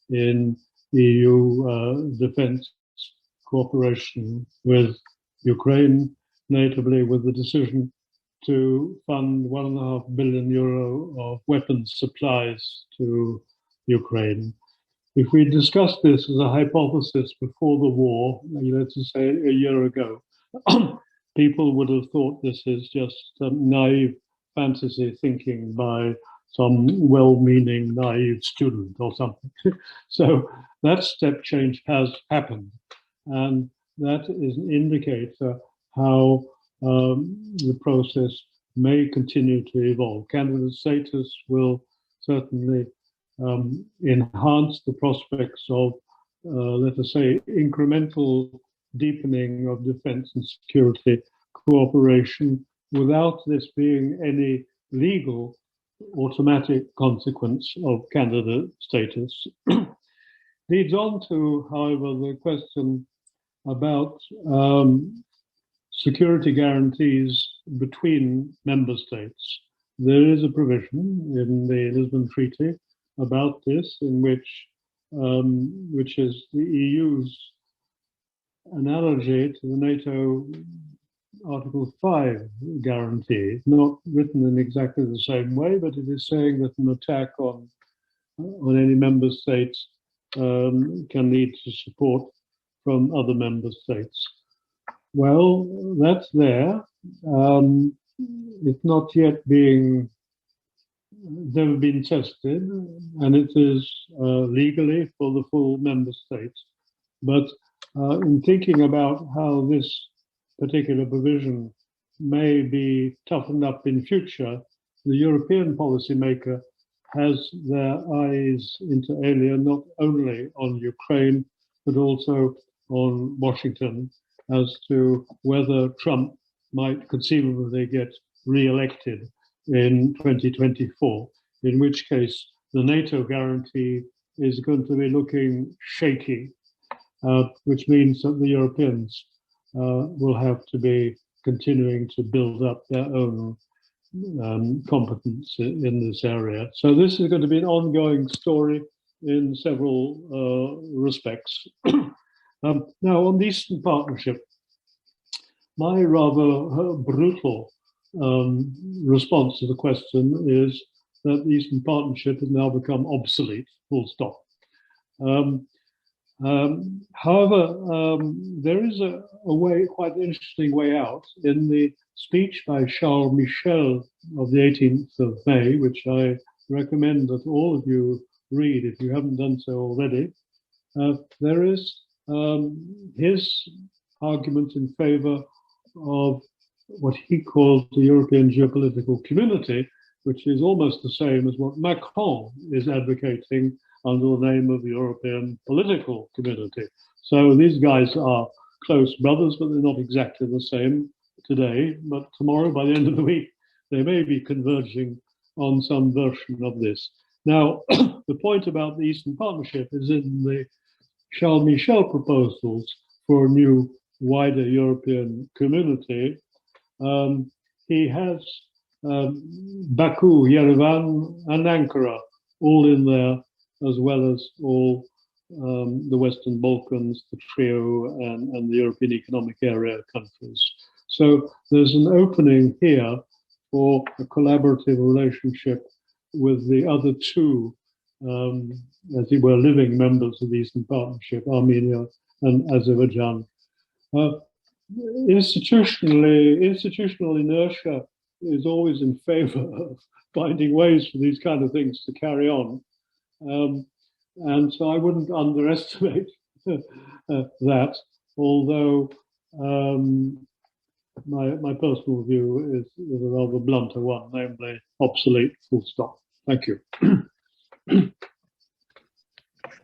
in EU defense cooperation with Ukraine, notably with the decision to fund €1.5 billion of weapons supplies to Ukraine. If we discussed this as a hypothesis before the war, let's say a year ago, people would have thought this is just naive fantasy thinking by some well-meaning naive student or something. So that step change has happened, and that is an indicator how the process may continue to evolve. Candidate status will certainly enhance the prospects of, let us say, incremental deepening of defense and security cooperation without this being any legal automatic consequence of candidate status. Leads on to, however, the question about security guarantees between member states. There is a provision in the Lisbon Treaty about this, in which is the EU's analogy to the NATO Article 5 guarantee, not written in exactly the same way, but it is saying that an attack on any member state can lead to support from other member states. Well, that's there. It's not yet being never been tested, and it is legally for the full member states. But in thinking about how this particular provision may be toughened up in future, the European policymaker has their eyes inter alia not only on Ukraine, but also on Washington as to whether Trump might conceivably get re-elected in 2024, in which case the NATO guarantee is going to be looking shaky, which means that the Europeans will have to be continuing to build up their own competence in this area. So this is going to be an ongoing story in several respects. Now, on the Eastern Partnership, my rather brutal response to the question is that the Eastern Partnership has now become obsolete, full stop. However, there is a way, quite an interesting way out in the speech by Charles Michel of the 18th of May, which I recommend that all of you read if you haven't done so already. There is his argument in favor of what he called the European geopolitical community, which is almost the same as what Macron is advocating under the name of the European political community. So these guys are close brothers, but they're not exactly the same today. But tomorrow, by the end of the week, they may be converging on some version of this. Now, the point about the Eastern Partnership is in the Charles Michel proposals for a new, wider European community. He has Baku, Yerevan, and Ankara all in there, as well as all the Western Balkans, the trio, and the European Economic Area countries. So there's an opening here for a collaborative relationship with the other two, as it were, living members of the Eastern Partnership, Armenia and Azerbaijan. Institutional inertia is always in favor of finding ways for these kind of things to carry on. And so I wouldn't underestimate that, although my personal view is a rather blunter one, namely obsolete, full stop. Thank you.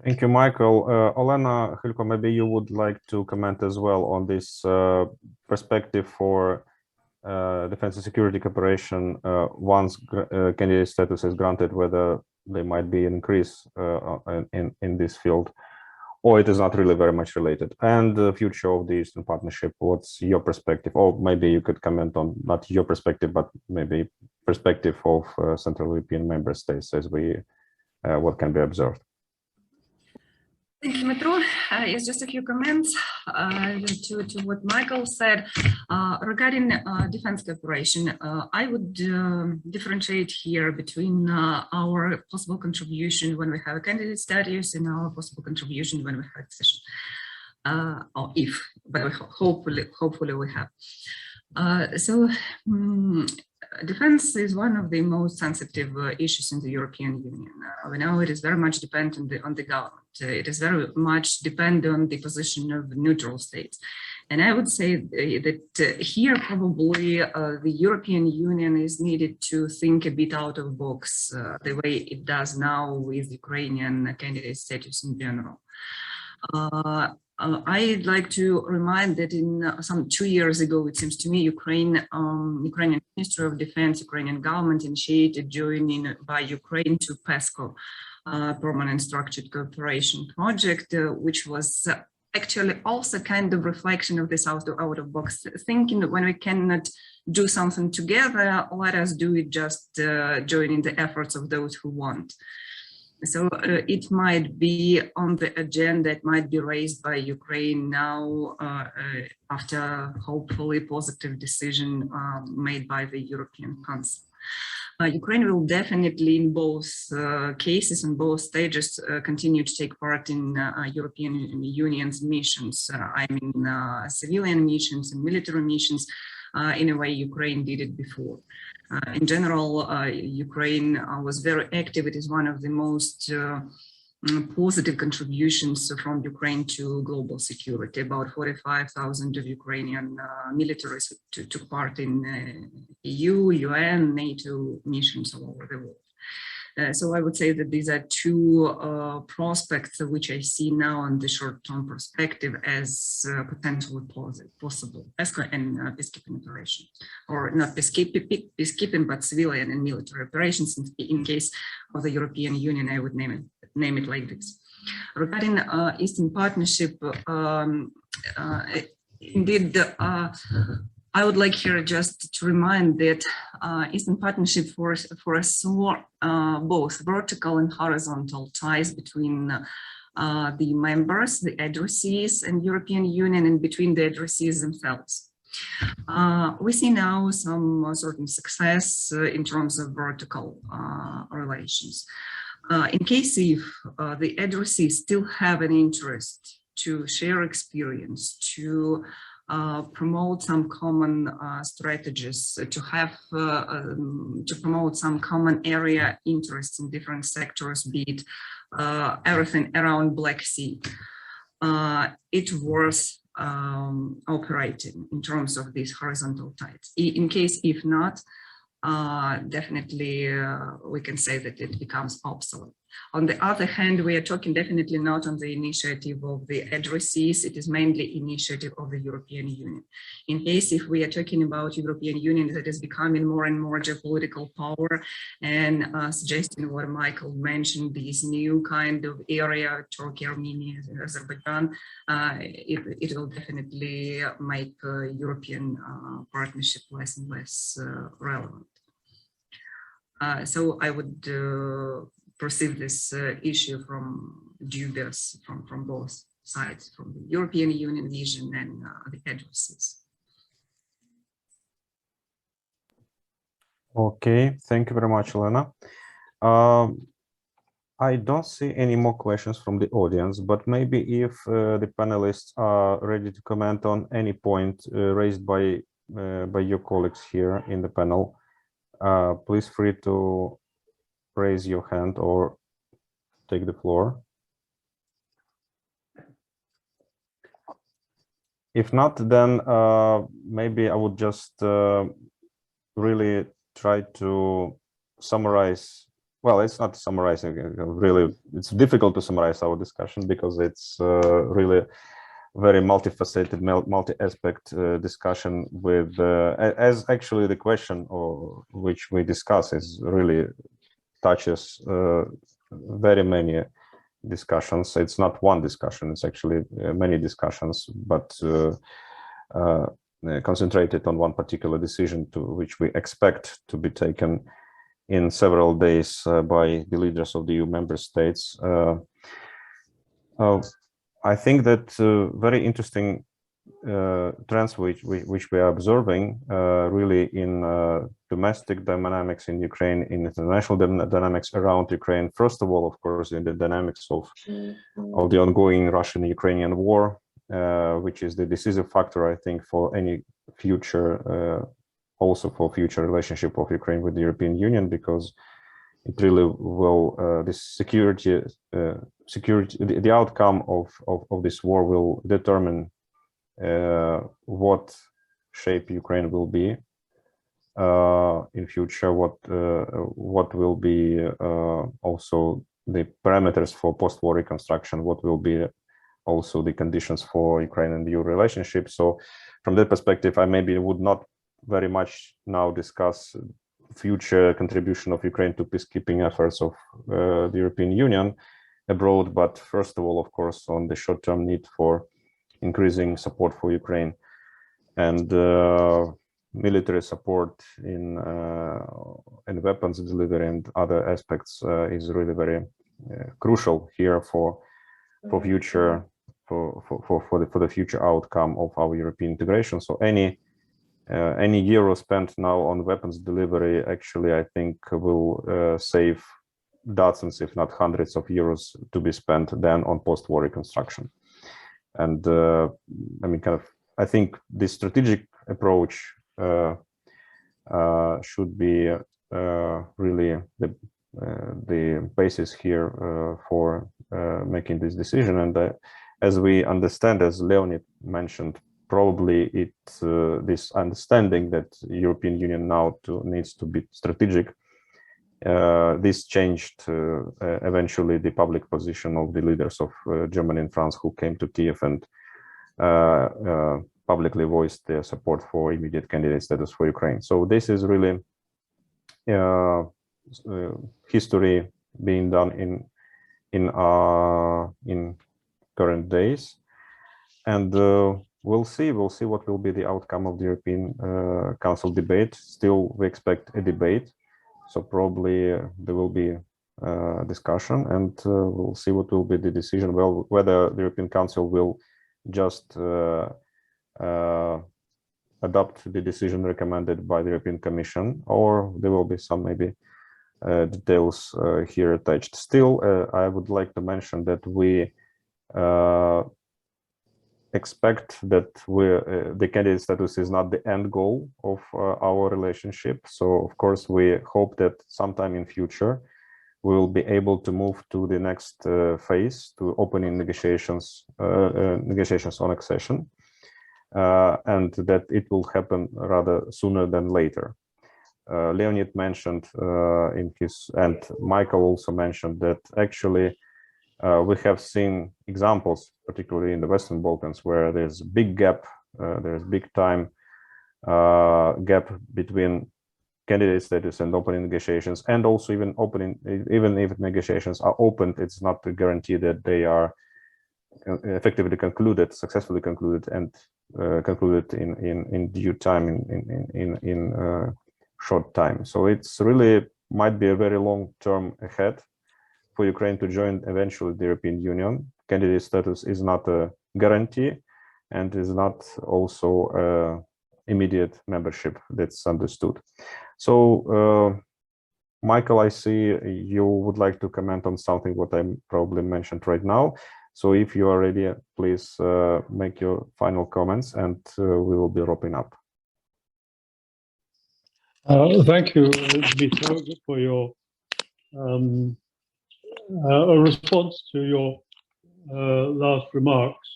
Thank you, Michael. Olena, Khylko, maybe you would like to comment as well on this perspective for defense and security cooperation once candidate status is granted, whether there might be an increase in this field, or it is not really very much related. And the future of the Eastern Partnership, what's your perspective? Or maybe you could comment on not your perspective, but maybe perspective of Central European member states as what can be observed. Thank you, Dmytro. Yes, just a few comments to what Michael said. Regarding defense cooperation, I would differentiate here between our possible contribution when we have a candidate status and our possible contribution when we have accession, or if, but hopefully we have. Defense is one of the most sensitive issues in the European Union. We know it is very much dependent on the government. It is very much dependent on the position of neutral states. And I would say that here probably the European Union is needed to think a bit out of the box, the way it does now with Ukrainian candidate status in general. I'd like to remind that in some 2 years ago, it seems to me, Ukrainian Ministry of Defense, Ukrainian government initiated joining by Ukraine to PESCO, Permanent Structured Cooperation Project, which was actually also kind of reflection of this out of box thinking that when we cannot do something together, let us do it just joining the efforts of those who want. So it might be on the agenda, it might be raised by Ukraine now after hopefully positive decision made by the European Council. Ukraine will definitely in both cases, in both stages, continue to take part in European Union's missions. I mean, civilian missions and military missions in a way Ukraine did it before. In general, Ukraine was very active. It is one of the most positive contributions from Ukraine to global security. About 45,000 of Ukrainian militaries took part in EU, UN, NATO missions all over the world. So I would say that these are two prospects which I see now on the short-term perspective as potentially possible and peacekeeping operations, or not peacekeeping, but civilian and military operations. In case of the European Union, I would name it like this. Regarding Eastern Partnership, indeed, I would like here just to remind that Eastern Partnership foresaw both vertical and horizontal ties between the members, the addressees, and European Union, and between the addressees themselves. We see now some certain success in terms of vertical relations. In case if the addressees still have an interest to share experience, to promote some common strategies, to have to promote some common area interests in different sectors, be it everything around Black Sea, it was operating in terms of these horizontal ties. In case if not, definitely we can say that it becomes obsolete. On the other hand, we are talking definitely not on the initiative of the addressees, it is mainly initiative of the European Union. In case if we are talking about European Union that is becoming more and more geopolitical power and suggesting what Michael mentioned, this new kind of area, Turkey, Armenia, Azerbaijan, it will definitely make European partnership less and less relevant. So I would perceive this issue from dubious from both sides, from the European Union vision and the addresses. Okay, thank you very much, Olena. I don't see any more questions from the audience, but maybe if the panelists are ready to comment on any point raised by your colleagues here in the panel, please free to raise your hand or take the floor. If not, then maybe I would just really try to summarize. Well, it's not summarizing, really, it's difficult to summarize our discussion because it's really very multifaceted, multi-aspect discussion with, as actually the question which we discuss is really touches very many discussions. It's not one discussion, it's actually many discussions, but concentrated on one particular decision to which we expect to be taken in several days by the leaders of the EU member states. I think that very interesting trends which we are observing really in domestic dynamics in Ukraine, in international dynamics around Ukraine. First of all, of course, in the dynamics of the ongoing Russian-Ukrainian war, which is the decisive factor, I think, for any future, also for future relationship of Ukraine with the European Union, because it really will, this security, the outcome of this war will determine what shape Ukraine will be in future, what will be also the parameters for post-war reconstruction, what will be also the conditions for Ukraine and the EU relationship. So from that perspective, I maybe would not very much now discuss future contribution of Ukraine to peacekeeping efforts of the European Union abroad, but first of all, of course, on the short-term need for increasing support for Ukraine and military support in weapons delivery and other aspects is really very crucial here for future for the future outcome of our European integration. So any euro spent now on weapons delivery actually, I think, will save dozens, if not hundreds of euros to be spent then on post-war reconstruction. And I mean, I think the strategic approach should be really the basis here for making this decision. And as we understand, as Leonid mentioned, probably it's this understanding that European Union now needs to be strategic. This changed eventually the public position of the leaders of Germany and France who came to Kyiv and publicly voiced their support for immediate candidate status for Ukraine. So this is really history being done in current days, and we'll see what will be the outcome of the European Council debate. Still, we expect a debate, so probably there will be discussion, and we'll see what will be the decision. Well, whether the European Council will just adopt the decision recommended by the European Commission, or there will be some maybe details here attached. Still, I would like to mention that we expect that the candidate status is not the end goal of our relationship. So, of course, we hope that sometime in future we will be able to move to the next phase, to opening negotiations on accession, and that it will happen rather sooner than later. Leonid mentioned in his, and Michael also mentioned, that actually we have seen examples, particularly in the Western Balkans, where there's a big gap, there's big time gap between candidate status and opening negotiations, and also even if negotiations are opened, it's not a guarantee that they are effectively concluded, successfully concluded, and concluded in due time, in short time. So it's really might be a very long term ahead for Ukraine to join eventually the European Union. Candidate status is not a guarantee, and is not also immediate membership. That's understood. So, Michael, I see you would like to comment on something what I probably mentioned right now. So if you are ready, please make your final comments, and we will be wrapping up. Thank you, Dmytro, for your a response to your last remarks.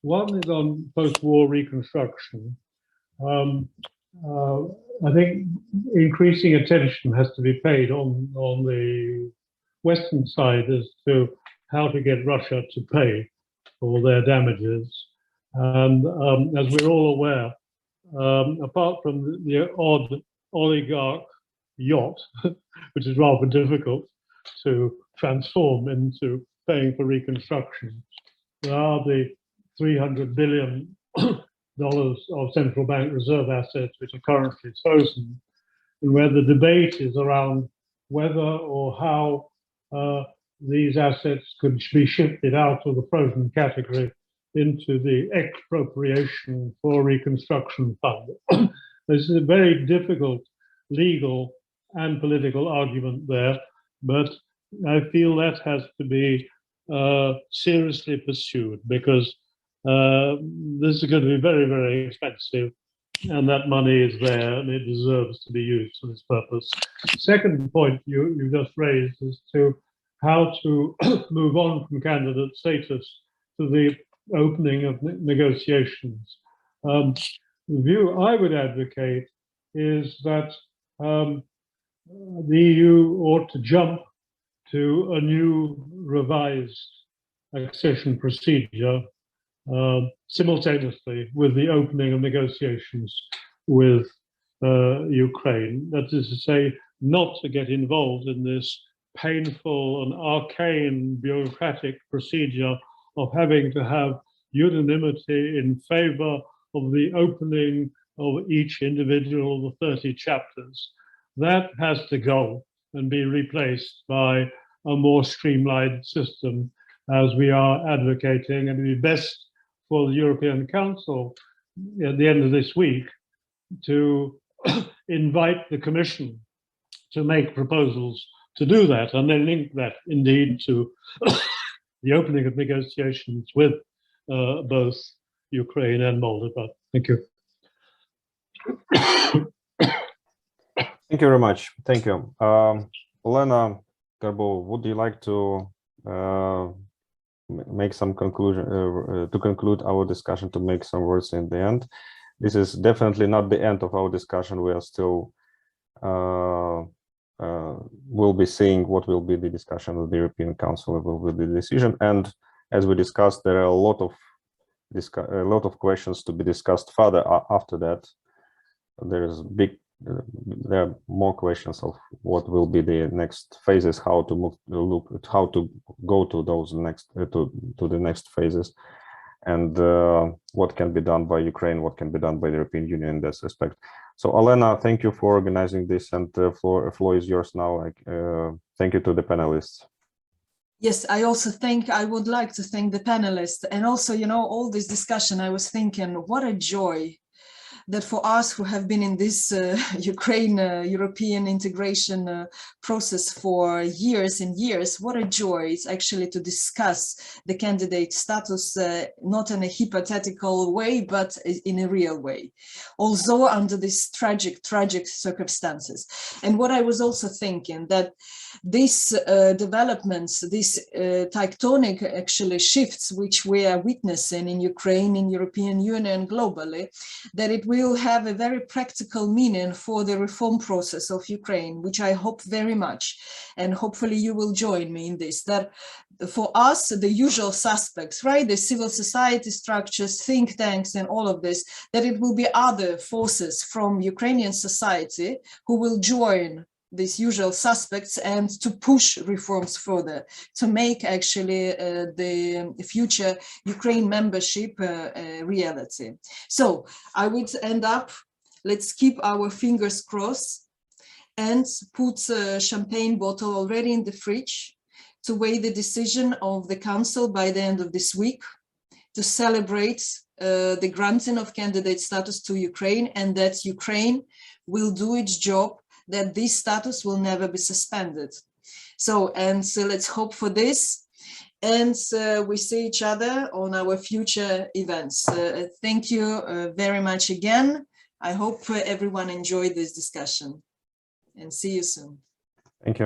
One is on post-war reconstruction. I think increasing attention has to be paid on the Western side as to how to get Russia to pay for their damages. And as we're all aware, apart from the odd oligarch yacht, which is rather difficult to transform into paying for reconstruction, there are the $300 billion of central bank reserve assets which are currently frozen, and where the debate is around whether or how these assets could be shifted out of the frozen category into the expropriation for reconstruction fund. This is a very difficult legal and political argument there, but I feel that has to be seriously pursued, because this is going to be very, very expensive, and that money is there and it deserves to be used for this purpose. Second point you just raised is to how to move on from candidate status to the opening of negotiations. The view I would advocate is that the EU ought to jump to a new revised accession procedure simultaneously with the opening of negotiations with Ukraine. That is to say, not to get involved in this painful and arcane bureaucratic procedure of having to have unanimity in favor of the opening of each individual of the 30 chapters. That has to go and be replaced by a more streamlined system, as we are advocating, and it would be best for the European Council at the end of this week to invite the Commission to make proposals to do that, and then link that indeed to the opening of negotiations with both Ukraine and Moldova. Thank you. Thank you very much. Thank you. Olena, Garbo, would you like to make some conclusion, to conclude our discussion, to make some words in the end? This is definitely not the end of our discussion. We are still will be seeing what will be the discussion with the European Council, what will be the decision. And as we discussed, there are a lot of questions to be discussed further after that. There are more questions of what will be the next phases, how to move, how to go to those next to the next phases, and what can be done by Ukraine, what can be done by the European Union in this respect. So, Olena, thank you for organizing this, and the floor is yours now. Thank you to the panelists. Yes, I would like to thank the panelists, and also, you know, all this discussion, I was thinking, what a joy that for us who have been in this European integration process for years and years, what a joy it's actually to discuss the candidate status, not in a hypothetical way, but in a real way, although under these tragic circumstances. And what I was also thinking, that these developments, these tectonic actually shifts which we are witnessing in Ukraine, in European Union, globally, that it will have a very practical meaning for the reform process of Ukraine, which I hope very much, and hopefully you will join me in this, that for us, the usual suspects, right, the civil society structures, think tanks, and all of this, that it will be other forces from Ukrainian society who will join these usual suspects and to push reforms further, to make actually the future Ukraine membership a reality. So I would end up, let's keep our fingers crossed and put a champagne bottle already in the fridge to weigh the decision of the Council by the end of this week, to celebrate the granting of candidate status to Ukraine, and that Ukraine will do its job, that this status will never be suspended. So let's hope for this, and we see each other on our future events. Thank you very much again. I hope everyone enjoyed this discussion, and see you soon. Thank you.